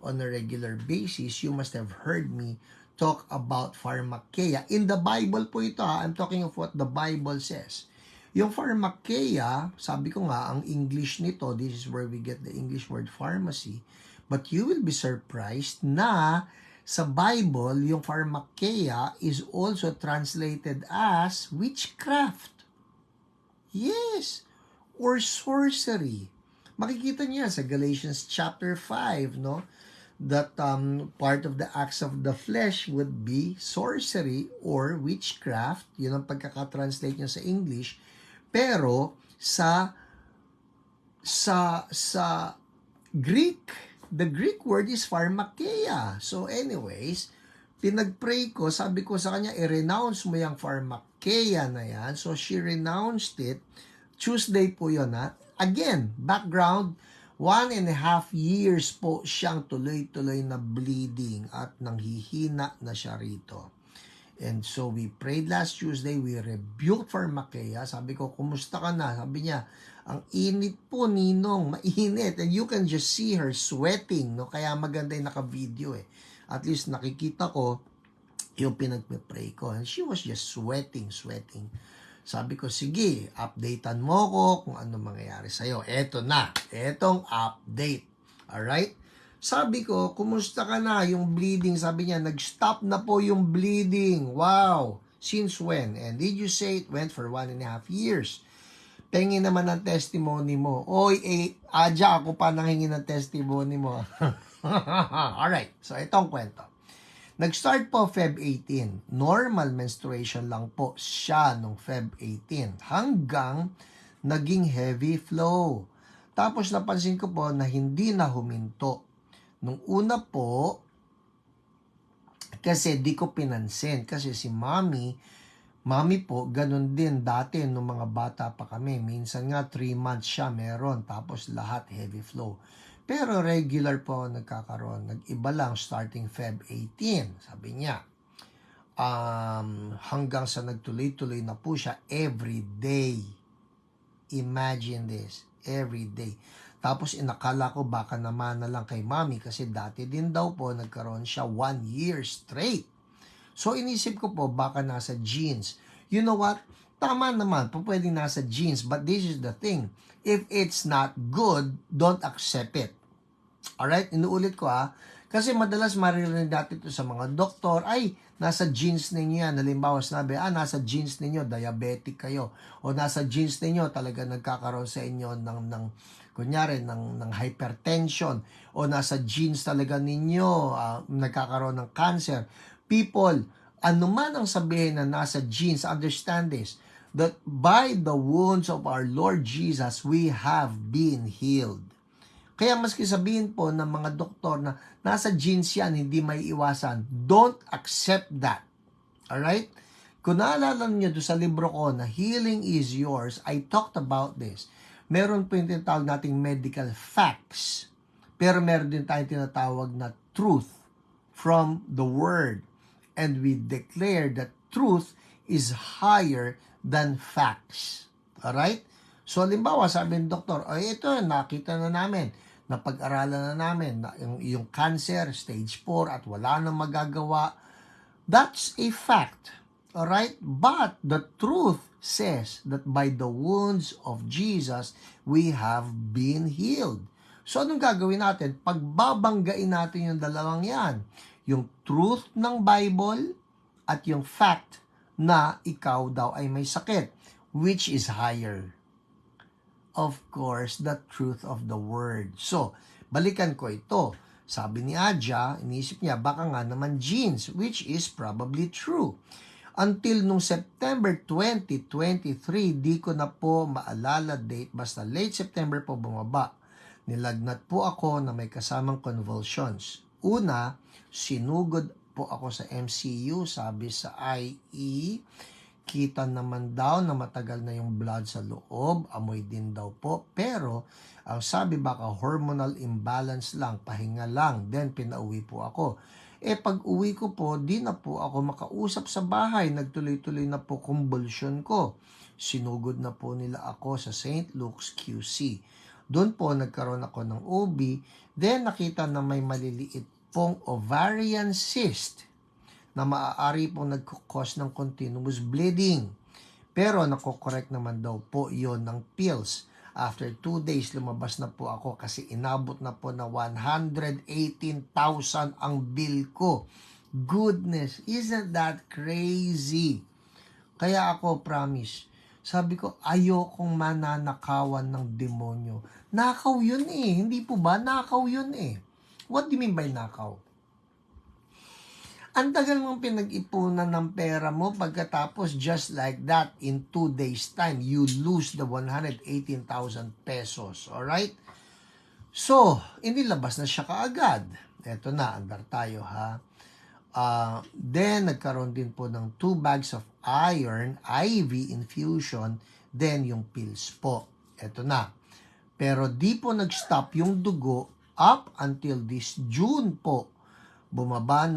on a regular basis. You must have heard me talk about pharmakeia. In the Bible po ito I'm talking of what the Bible says. Yung pharmakeia, sabi ko nga, ang English nito, this is where we get the English word pharmacy. But you will be surprised na sa Bible, yung pharmakeia is also translated as witchcraft. Yes, or sorcery. Makikita niya sa Galatians chapter 5, no? That part of the acts of the flesh would be sorcery or witchcraft. Yun ang pagkakatranslate niya sa English. Pero sa Greek, the Greek word is pharmakeia. So anyways, pinagpray ko, sabi ko sa kanya, i-renounce mo yung pharmakeia na yan. So she renounced it. Tuesday po yun ha. Again, background, 1.5 years po siyang tuloy-tuloy na bleeding at nanghihina na siya rito. And so we prayed last Tuesday, we rebuked pharmakeia. Sabi ko, kumusta ka na? Sabi niya, ang init po, Ninong, mainit. And you can just see her sweating, no? Kaya maganda yung naka-video eh. At least nakikita ko yung pinagpipray ko. And she was just sweating. Sabi ko, sige, updatean mo ko kung ano mangyayari sa'yo. Eto na, etong update. Alright? Sabi ko, kumusta ka na? Yung bleeding, sabi niya, nag-stop na po yung bleeding. Wow! Since when? And did you say it went for 1.5 years? Tingin naman ang testimony mo. Oy, adya ako pa nanghingi ng testimony mo. Alright, so itong kwento. Nag-start po Feb 18. Normal menstruation lang po siya nung Feb 18 hanggang naging heavy flow. Tapos napansin ko po na hindi na huminto. Nung una po, kasi di ko pinansin. Kasi si Mami po, ganun din dati nung mga bata pa kami. Minsan nga 3 months siya meron. Tapos lahat heavy flow. Pero regular po nagkakaroon. Nag-iba lang starting Feb 18. Sabi niya. Hanggang sa nagtuloy-tuloy na po siya every day. Imagine this. Every day. Tapos inakala ko baka naman na lang kay Mami kasi dati din daw po nagkaroon siya 1 year straight. So inisip ko po baka nasa genes. You know what? Tama naman, pwedeng nasa genes. But this is the thing. If it's not good, don't accept it. Alright? Inuulit ko Kasi madalas maririnig natin ito sa mga doktor, ay, nasa genes ninyo yan. Halimbawa, sinabi, nasa genes ninyo, diabetic kayo. O nasa genes ninyo, talaga nagkakaroon sa inyo ng hypertension. O nasa genes talaga ninyo, nagkakaroon ng cancer. People, anuman ang sabihin na nasa genes, understand this, that by the wounds of our Lord Jesus, we have been healed. Kaya maski sabihin po ng mga doktor na nasa genes yan, hindi may iwasan, don't accept that. Alright? Kung naalala niyo doon sa libro ko na Healing is Yours, I talked about this. Meron po yung tinatawag nating medical facts. Pero meron din tayong tinatawag na truth from the Word. And we declare that truth is higher than facts. Alright? So, halimbawa, sabi ng doktor, ay ito, nakita na namin, napag-aralan na namin, na yung cancer, stage 4, at wala nang magagawa. That's a fact. Alright? But the truth says that by the wounds of Jesus, we have been healed. So, anong gagawin natin? Pagbabanggain natin yung dalawang yan. Yung truth ng Bible at yung fact na ikaw daw ay may sakit. Which is higher? Of course, the truth of the Word. So, balikan ko ito. Sabi ni Adja, inisip niya, baka nga naman genes, which is probably true. Until nung September 2023, di ko na po maalala date, basta late September po bumaba. Nilagnat po ako na may kasamang convulsions. Una, sinugod po ako sa MCU, sabi sa IE, kita naman daw na matagal na yung blood sa loob, amoy din daw po, pero ang sabi baka hormonal imbalance lang, pahinga lang, then pinauwi po ako. Pag uwi ko po, di na po ako makausap sa bahay, nagtuloy-tuloy na po convulsion ko. Sinugod na po nila ako sa St. Luke's QC. Doon po nagkaroon ako ng OB, then nakita na may maliliit pong ovarian cyst na maaari pong nagkukos ng continuous bleeding. Pero nakokorek naman daw po yon ng pills. After 2 days, lumabas na po ako kasi inabot na po na 118,000 ang bill ko. Goodness, isn't that crazy? Kaya ako, promise, sabi ko, ayokong mananakawan ng demonyo. Nakaw yun eh. Hindi po ba? Nakaw yun eh. What do you mean by nakaw? Ang tagal mong pinag-ipunan ng pera mo, pagkatapos just like that, in 2 days time, you lose the 118,000 pesos. Alright? So, inilabas na siya kaagad. Eto na, andar tayo ha. Then, nagkaroon din po ng 2 bags of iron, IV infusion, then yung pills po. Eto na. Pero di po nag-stop yung dugo up until this June po. Bumaba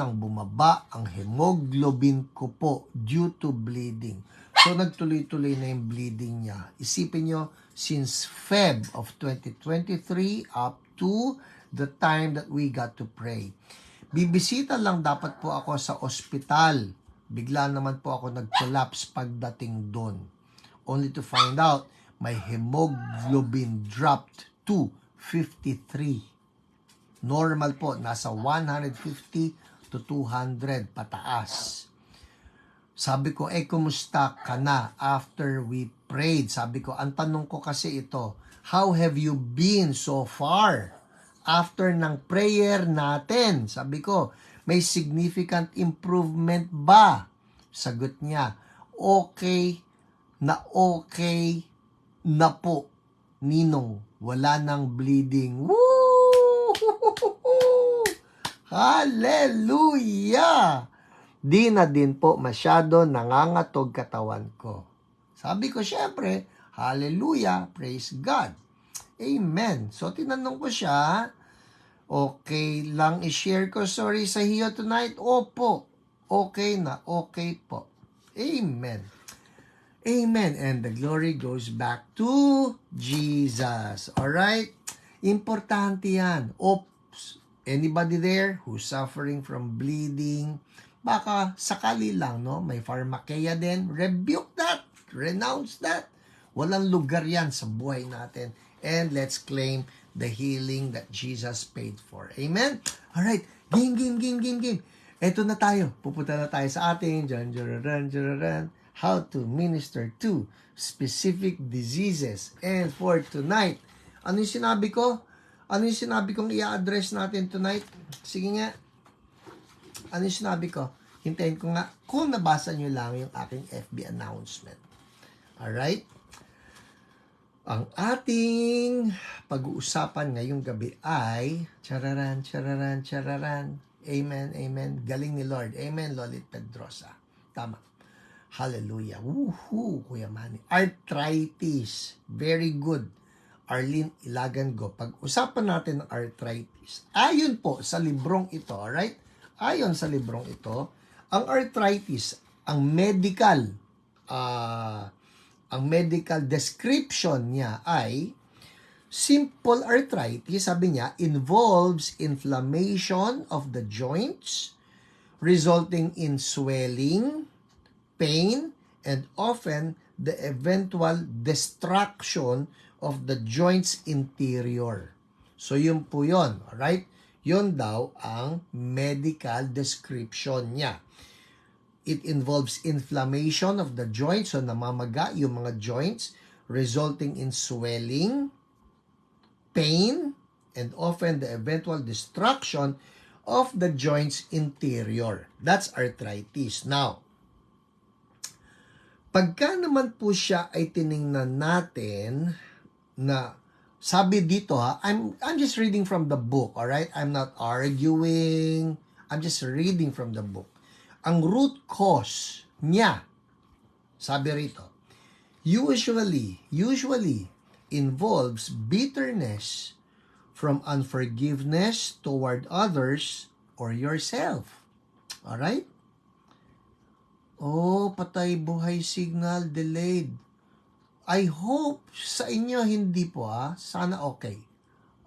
ang hemoglobin ko po due to bleeding. So, nagtuloy-tuloy na yung bleeding niya. Isipin nyo, since Feb of 2023 up to the time that we got to pray. Bibisita lang dapat po ako sa ospital. Bigla naman po ako nag-collapse pagdating doon. Only to find out, my hemoglobin dropped to 53. Normal po, nasa 150 to 200 pataas. Sabi ko, kumusta ka na after we prayed? Sabi ko, ang tanong ko kasi ito, how have you been so far after ng prayer natin? Sabi ko, may significant improvement ba? Sagot niya, okay na po, Ninong. Wala nang bleeding. Woo! Hallelujah! Di na din po masyado nangangatog katawan ko. Sabi ko, syempre, hallelujah, praise God. Amen. So, tinanong ko siya, okay lang i-share ko story sa Hiyo tonight? Opo. Okay na, okay po. Amen. Amen. And the glory goes back to Jesus. Alright? Importante yan. Anybody there who's suffering from bleeding, baka sakali lang, no? May pharmakeia din. Rebuke that. Renounce that. Walang lugar yan sa buhay natin. And let's claim the healing that Jesus paid for. Amen? Alright. Game. Eto na tayo. Pupunta na tayo sa ating how to minister to specific diseases. And for tonight, ano yung sinabi ko? Ano yung sinabi kong i-address natin tonight? Sige nga. Ano yung sinabi ko? Hintayin ko nga kung nabasa nyo lang yung aking FB announcement. Alright? Ang ating pag-uusapan ngayong gabi ay chararan. Amen. Galing ni Lord. Amen, Lolit Pedrosa. Tama. Hallelujah. Woohoo, Kuya Manny. Arthritis. Very good. Arlene Ilagan Go. Pag-usapan natin ng arthritis. Ayon po sa librong ito, alright? Ayon sa librong ito, ang arthritis, ang medical description niya ay simple arthritis, sabi niya, involves inflammation of the joints resulting in swelling, pain, and often the eventual destruction of the joint's interior. So, yun po yun. Alright? Yun daw ang medical description niya. It involves inflammation of the joints, so namamaga yung mga joints, resulting in swelling, pain, and often the eventual destruction of the joint's interior. That's arthritis. Now, pagka naman po siya ay tiningnan natin na sabi dito I'm just reading from the book, all right? I'm not arguing. I'm just reading from the book. Ang root cause niya, sabi rito, usually involves bitterness from unforgiveness toward others or yourself. All right? Oh, patay buhay signal, delayed. I hope sa inyo hindi po Sana okay.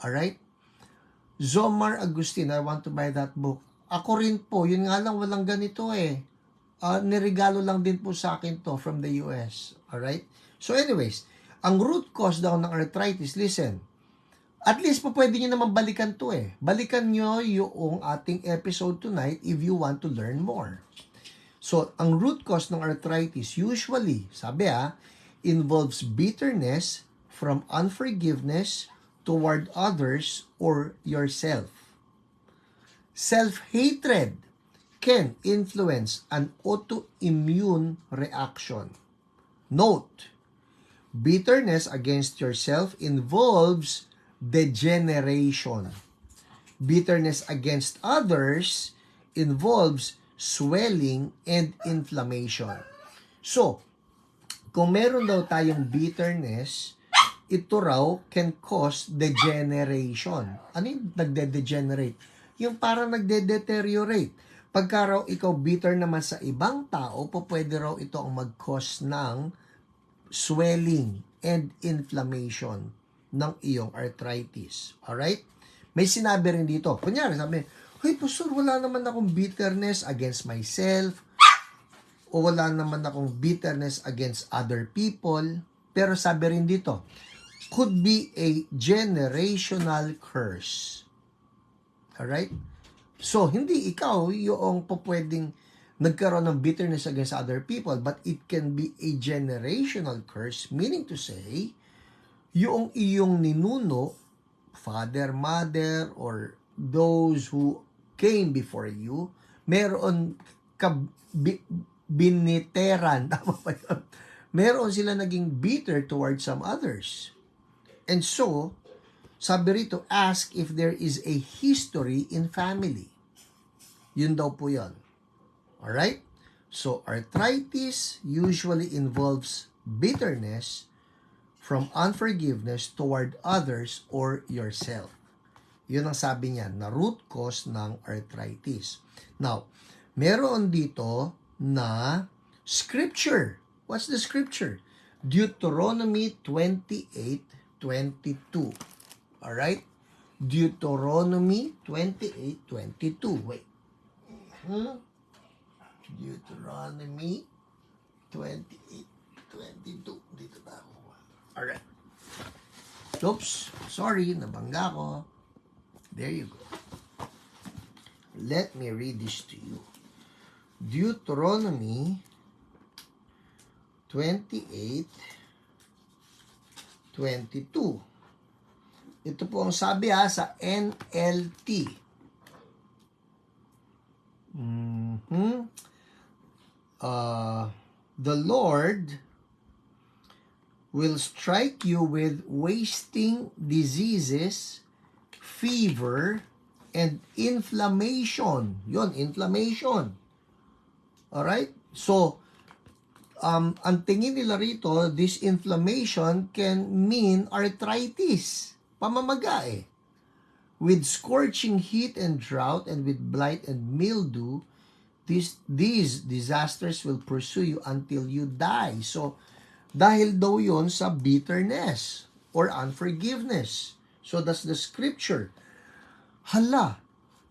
Alright? Zomar Agustin, I want to buy that book. Ako rin po, yun nga lang walang ganito Niregalo lang din po sa akin to from the US. Alright? So anyways, ang root cause daw ng arthritis, listen, at least po pwede nyo naman balikan to Balikan nyo yung ating episode tonight if you want to learn more. So, ang root cause ng arthritis usually, sabi involves bitterness from unforgiveness toward others or yourself. Self-hatred can influence an autoimmune reaction. Note, bitterness against yourself involves degeneration. Bitterness against others involves swelling and inflammation. So, kung meron daw tayong bitterness, ito raw can cause degeneration. Ano yung nagde-degenerate? Yung parang nagde-deteriorate. Pagka raw ikaw bitter naman sa ibang tao, pwede raw ito ang mag-cause ng swelling and inflammation ng iyong arthritis. Alright? May sinabi rin dito. Kunyari, sabi, hey, pastor, wala naman akong bitterness against myself, o wala naman akong bitterness against other people. Pero sabi rin dito, could be a generational curse. Alright? So, hindi ikaw yung pwedeng nagkaroon ng bitterness against other people, but it can be a generational curse, meaning to say, yung iyong ninuno, father, mother, or those who came before you, meron biniteran, tama ba yun? Meron sila naging bitter towards some others. And so, sabi rito, ask if there is a history in family. Yun daw po yun. Alright? So, arthritis usually involves bitterness from unforgiveness toward others or yourself. Yun ang sabi niya, na root cause ng arthritis. Now, meron dito na scripture. What's the scripture? Deuteronomy 28:22. Alright? Deuteronomy 28:22. Wait. Deuteronomy 28:22. Dito ba ako? Alright. Oops. Sorry, nabangga ko. There you go. Let me read this to you. Deuteronomy 28:22. Ito po ang sabi sa NLT. The Lord will strike you with wasting diseases, fever, and inflammation. Yon, inflammation. Alright? So, ang tingin nila rito, this inflammation can mean arthritis, pamamaga eh. With scorching heat and drought and with blight and mildew, these disasters will pursue you until you die. So, dahil daw yon sa bitterness or unforgiveness. So, that's the scripture. Hala,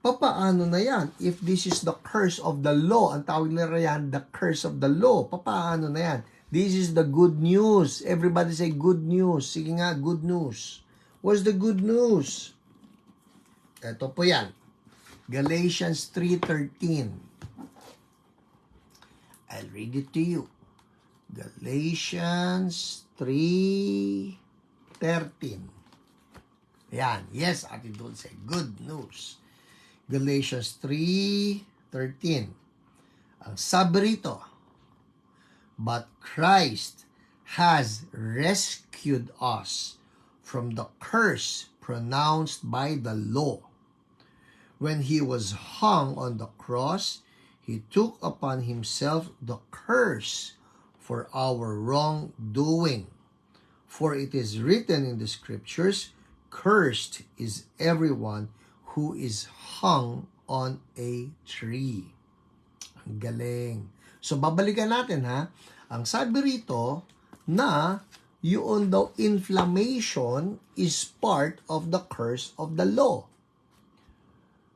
papaano na yan? If this is the curse of the law, ang tawag nila yan, the curse of the law, papaano na yan? This is the good news. Everybody say good news. Sige nga, good news. What's the good news? Ito po yan. Galatians 3:13. I'll read it to you. Galatians 3:13. Yan. Yes, Ate Dulce. Good news. Galatians 3:13. Ang sabi rito, but Christ has rescued us from the curse pronounced by the law. When he was hung on the cross, he took upon himself the curse for our wrongdoing. For it is written in the scriptures, cursed is everyone who is hung on a tree. Ang galing. So, babalikan natin ha. Ang sabi rito na yun daw inflammation is part of the curse of the law.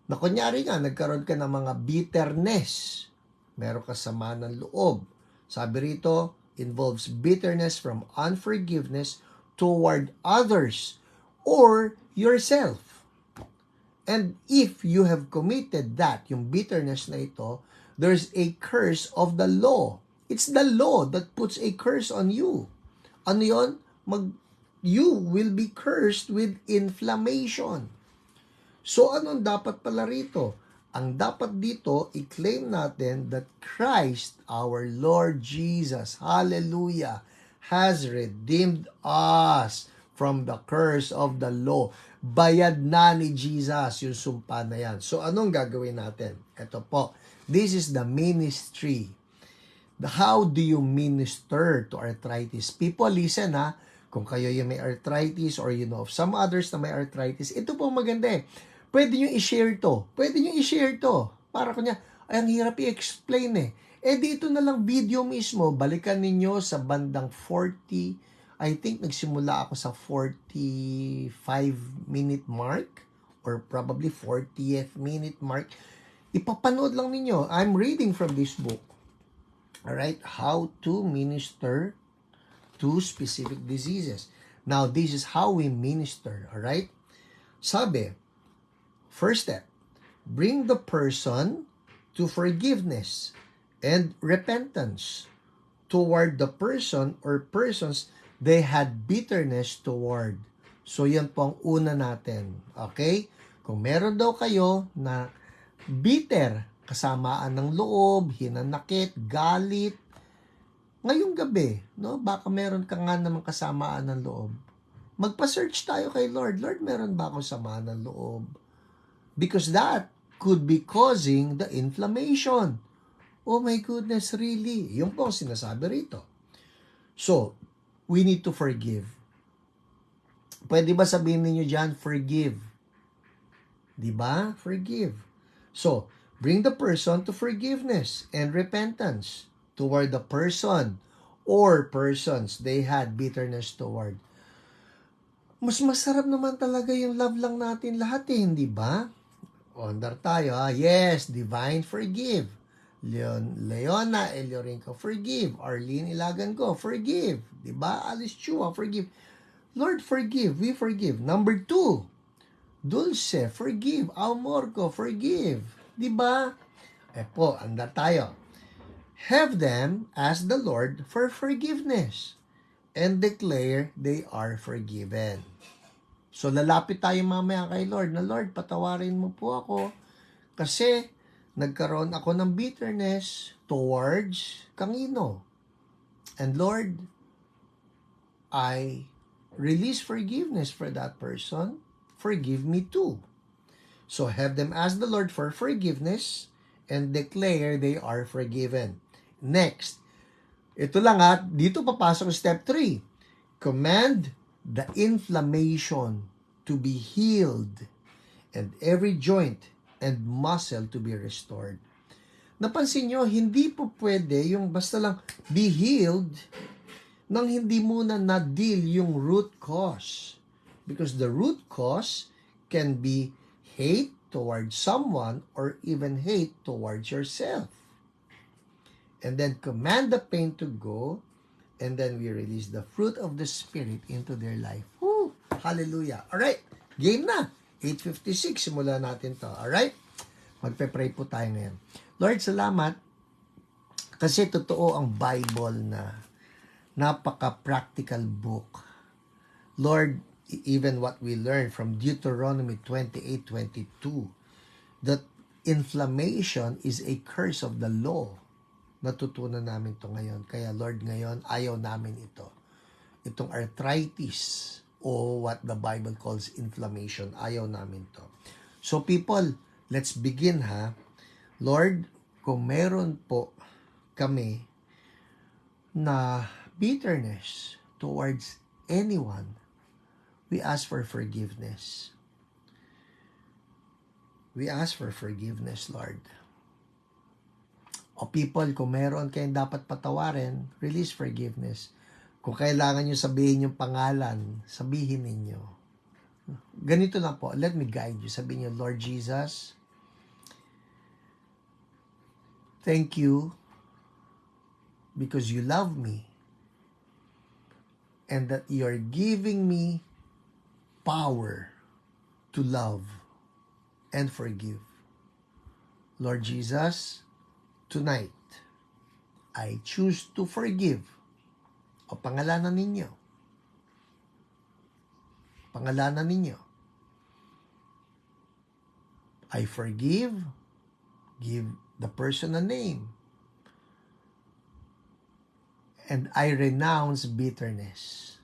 Na kunyari nga, nagkaroon ka ng mga bitterness. Meron ka sama ng loob. Sabi rito, involves bitterness from unforgiveness toward others or yourself. And if you have committed that, yung bitterness na ito, there's a curse of the law. It's the law that puts a curse on you. Ano yun? You will be cursed with inflammation. So, anong dapat pala rito? Ang dapat dito, i-claim natin that Christ, our Lord Jesus, hallelujah, has redeemed us from the curse of the law. Bayad na ni Jesus yung sumpa na yan. So, anong gagawin natin? Ito po. This is the ministry. How do you minister to arthritis? People, listen ha. Kung kayo yung may arthritis or you know of some others na may arthritis, ito po maganda eh. Pwede nyo i-share to. Para kanya, ay ang hirap i-explain eh. Eh dito na lang video mismo, balikan ninyo sa bandang 40, I think nagsimula ako sa 45-minute mark or probably 40th minute mark. Ipapanood lang ninyo. I'm reading from this book. Alright, how to minister to specific diseases. Now, this is how we minister. Alright? Sabi, first step, bring the person to forgiveness and repentance toward the person or persons they had bitterness toward. So, yan po ang una natin. Okay? Kung meron daw kayo na bitter, kasamaan ng loob, hinanakit, galit, ngayong gabi, no? Baka meron ka nga namang kasamaan ng loob. Magpa-search tayo kay Lord. Lord, meron ba akong samaan ng loob? Because that could be causing the inflammation. Oh my goodness, really? Yung po ang sinasabi rito. So, we need to forgive. Pwede ba sabihin niyo dyan, forgive? Diba? Forgive. So, bring the person to forgiveness and repentance toward the person or persons they had bitterness toward. Mas masarap naman talaga yung love lang natin lahat eh, hindi ba? Ondar tayo ha. Yes, divine forgive. Leona Eliorinco, forgive. Arlene Ilagan ko, forgive. Diba? Alice Chua, forgive. Lord, forgive. We forgive. Number 2, Dulce, forgive. Amorco, forgive. Diba? Po, andar tayo. Have them ask the Lord for forgiveness and declare they are forgiven. So, lalapit tayo mamaya kay Lord na, Lord, patawarin mo po ako kasi nagkaroon ako ng bitterness towards Kangino. And Lord, I release forgiveness for that person. Forgive me too. So, have them ask the Lord for forgiveness and declare they are forgiven. Next, Ito lang ha, dito papasok step 3. Command the inflammation to be healed and every joint and muscle to be restored. Napansin nyo, hindi po pwede yung basta lang be healed nang hindi muna na-deal yung root cause. Because the root cause can be hate towards someone or even hate towards yourself. And then command the pain to go, and then we release the fruit of the Spirit into their life. Woo! Hallelujah. Alright, game na. 8:56, simulan natin to. Alright? Magpe-pray po tayo ngayon. Lord, salamat kasi totoo ang Bible na napaka-practical book. Lord, even what we learn from Deuteronomy 28:22, that inflammation is a curse of the law. Natutunan namin to ngayon. Kaya Lord, ngayon, ayaw namin ito. Itong arthritis o what the Bible calls inflammation, ayaw namin to. So people, let's begin ha. Lord, kung meron po kami na bitterness towards anyone, we ask for forgiveness. We ask for forgiveness, Lord. O people, kung meron kayong dapat patawarin, release forgiveness. Kung kailangan nyo sabihin yung pangalan, sabihin ninyo. Ganito lang po, let me guide you. Sabihin nyo, Lord Jesus, thank you because you love me and that you're giving me power to love and forgive. Lord Jesus, tonight, I choose to forgive. O pangalanan ninyo. Pangalanan ninyo. I forgive. Give the person a name. And I renounce bitterness.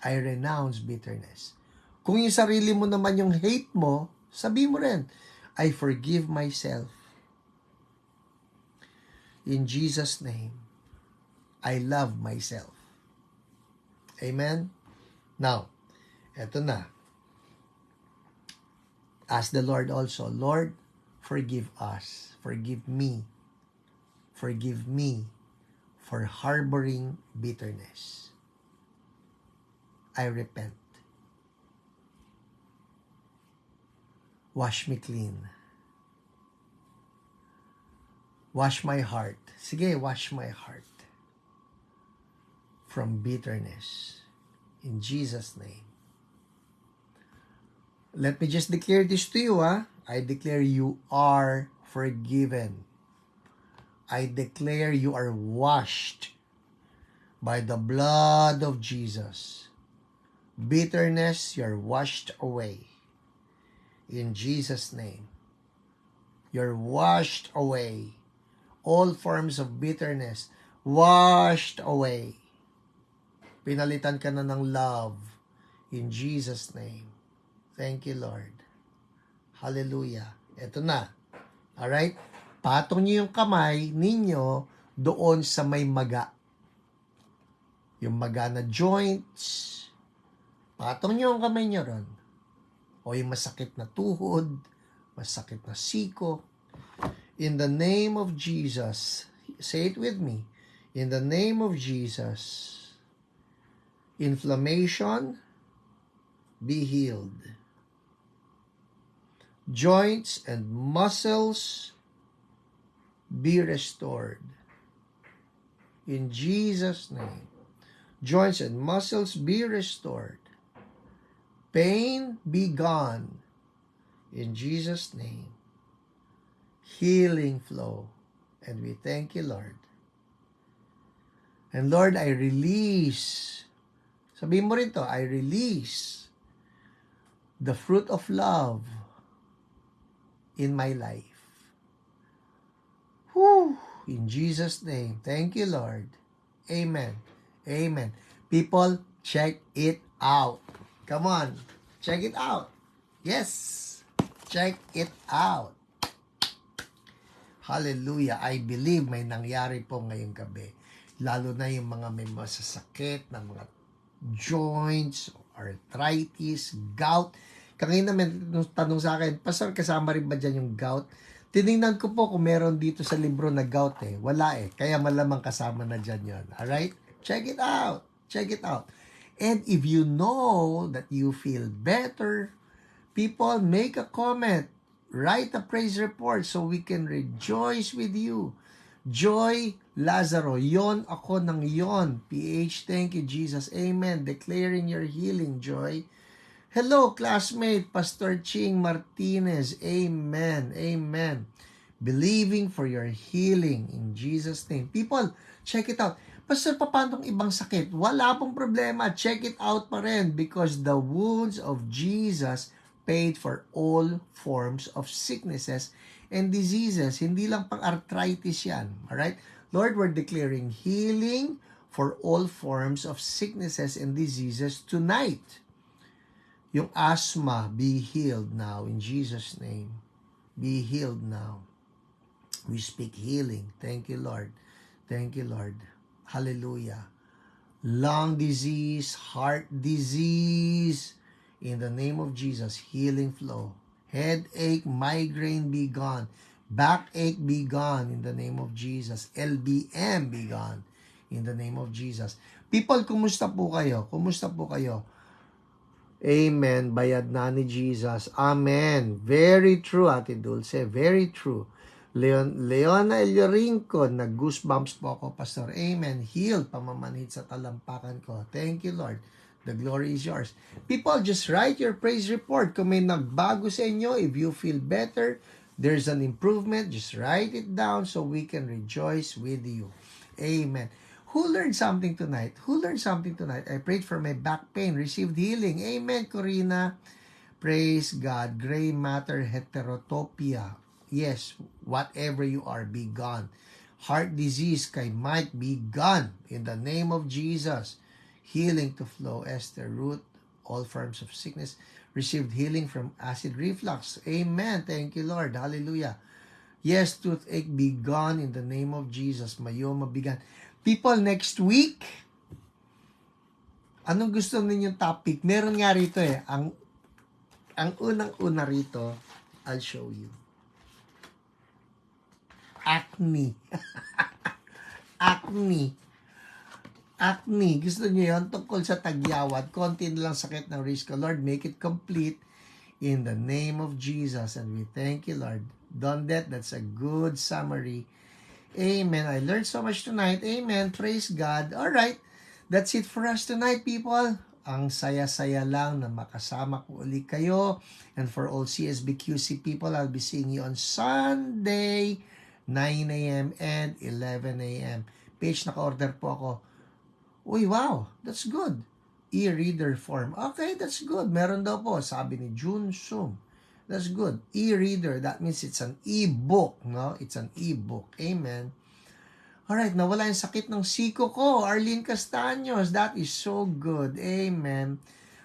I renounce bitterness. Kung yung sarili mo naman yung hate mo, sabi mo rin, I forgive myself. In Jesus' name, I love myself. Amen? Now, eto na. Ask the Lord also, Lord, forgive us. Forgive me. Forgive me for harboring bitterness. I repent. Wash me clean. Wash my heart. Sige, wash my heart from bitterness. In Jesus' name. Let me just declare this to you, ha? I declare you are forgiven. I declare you are washed by the blood of Jesus. Bitterness, you're washed away. In Jesus' name. You're washed away. All forms of bitterness, washed away. Pinalitan ka na ng love. In Jesus' name. Thank you, Lord. Hallelujah. Ito na. Alright? Patong niyo yung kamay ninyo doon sa may maga. Yung maga na joints. Patong niyo yung kamay niyo ron. O yung masakit na tuhod, masakit na siko. In the name of Jesus, say it with me. In the name of Jesus, inflammation, be healed. Joints and muscles, be restored. In Jesus' name, joints and muscles be restored. Pain be gone. In Jesus' name. Healing flow. And we thank you, Lord. And Lord, I release. Sabihin mo rin to, I release the fruit of love in my life. Whew. In Jesus' name. Thank you, Lord. Amen. Amen. People, check it out. Come on. Check it out. Yes. Check it out. Hallelujah. I believe may nangyari po ngayong gabi. Lalo na yung mga may masasakit na mga joints, arthritis, gout. Kanina may tanong sa akin, Pastor, kasama rin ba dyan yung gout? Tinignan ko po kung meron dito sa libro na gout eh. Wala eh. Kaya malamang kasama na dyan yun. Alright? Check it out. Check it out. And if you know that you feel better, people, make a comment. Write a praise report so we can rejoice with you. Joy Lazaro, yon ako ng yon. PH, thank you Jesus. Amen. Declaring your healing, Joy. Hello, classmate, Pastor Ching Martinez. Amen. Amen. Believing for your healing in Jesus' name. People, check it out. Pastor, paano ibang sakit? Wala pong problema. Check it out pa rin because the wounds of Jesus paid for all forms of sicknesses and diseases. Hindi lang pang arthritis yan. Alright? Lord, we're declaring healing for all forms of sicknesses and diseases tonight. Yung asthma, be healed now in Jesus' name. Be healed now. We speak healing. Thank you, Lord. Thank you, Lord. Hallelujah. Lung disease, heart disease, in the name of Jesus, healing flow. Headache, migraine be gone. Backache be gone in the name of Jesus. LBM be gone in the name of Jesus. People, kumusta po kayo? Kumusta po kayo? Amen. Bayad na ni Jesus. Amen. Very true, Ate Dulce. Very true. Leona Eliorinco, nag-goosebumps po ako, Pastor. Amen. Healed, pamamanhid sa talampakan ko. Thank you, Lord. The glory is yours. People, just write your praise report. Kung may nagbago sa inyo, if you feel better, there's an improvement, just write it down so we can rejoice with you. Amen. Who learned something tonight? Who learned something tonight? I prayed for my back pain, received healing. Amen, Corina. Praise God. Gray matter heterotopia. Yes, whatever you are, be gone. Heart disease kay Mike, be gone. In the name of Jesus. Healing to flow. Esther, root, all forms of sickness. Received healing from acid reflux. Amen. Thank you, Lord. Hallelujah. Yes, toothache be gone in the name of Jesus. Myoma be gone. People, next week, anong gusto ninyong topic? Meron nga rito eh. Ang unang-una rito, I'll show you. Acne. Acne. Acne. Gusto niyo yun? Tungkol sa tagyawat. Konti na lang sakit ng wrist ko. Lord, make it complete in the name of Jesus. And we thank you, Lord. Done that. That's a good summary. Amen. I learned so much tonight. Amen. Praise God. All right. That's it for us tonight, people. Ang saya-saya lang na makasama ko ulit kayo. And for all CSBQC people, I'll be seeing you on Sunday, 9 a.m. and 11 a.m. Page, naka-order po ako. Uy, wow. That's good. E-reader form. Okay, that's good. Meron daw po, sabi ni Jun Sum. That's good. E-reader, that means it's an e-book, no? It's an e-book. Amen. Alright, nawala yung sakit ng siko ko. Arlene Castaños, that is so good. Amen.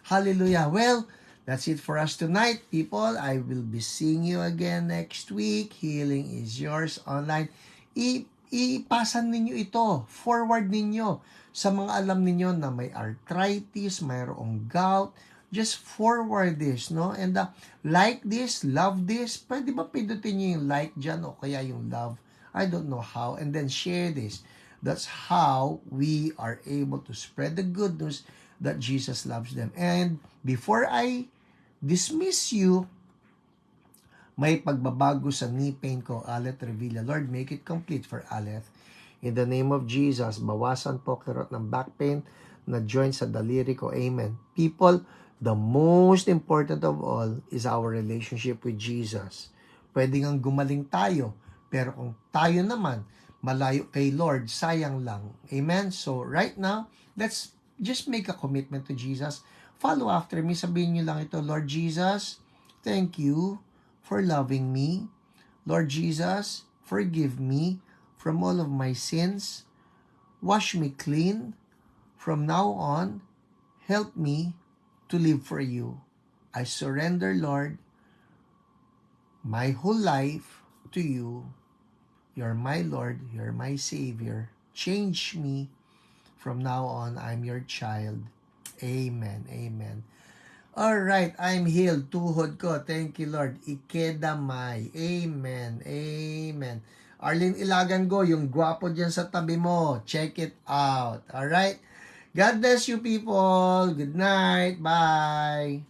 Hallelujah. Well, that's it for us tonight, people. I will be seeing you again next week. Healing is yours online. Ipasan ninyo ito. Forward ninyo sa mga alam ninyo na may arthritis, mayroong gout. Just forward this, no? And like this, love this. Pwede ba pindutin nyo yung like dyan o kaya yung love? I don't know how. And then share this. That's how we are able to spread the good news that Jesus loves them. And before I dismiss you, may pagbabago sa knee pain ko, Aleth Revilla. Lord, make it complete for Aleth. In the name of Jesus, bawasan po kirot ng back pain na joint sa daliri ko. Amen. People, the most important of all is our relationship with Jesus. Pwede ngang gumaling tayo, pero kung tayo naman malayo kay Lord, sayang lang. Amen? So right now, let's just make a commitment to Jesus. Follow after me. Sabihin niyo lang ito, Lord Jesus, thank you for loving me. Lord Jesus, forgive me from all of my sins. Wash me clean. From now on, help me to live for you. I surrender, Lord, my whole life to you. You're my Lord. You're my Savior. Change me. From now on, I'm your child. Amen. Amen. Alright, I'm healed. Tuhod ko. Thank you, Lord. Ikedamay. Amen. Amen. Arlene Ilagan-Go, yung gwapo dyan sa tabi mo. Check it out. Alright? God bless you, people. Good night. Bye.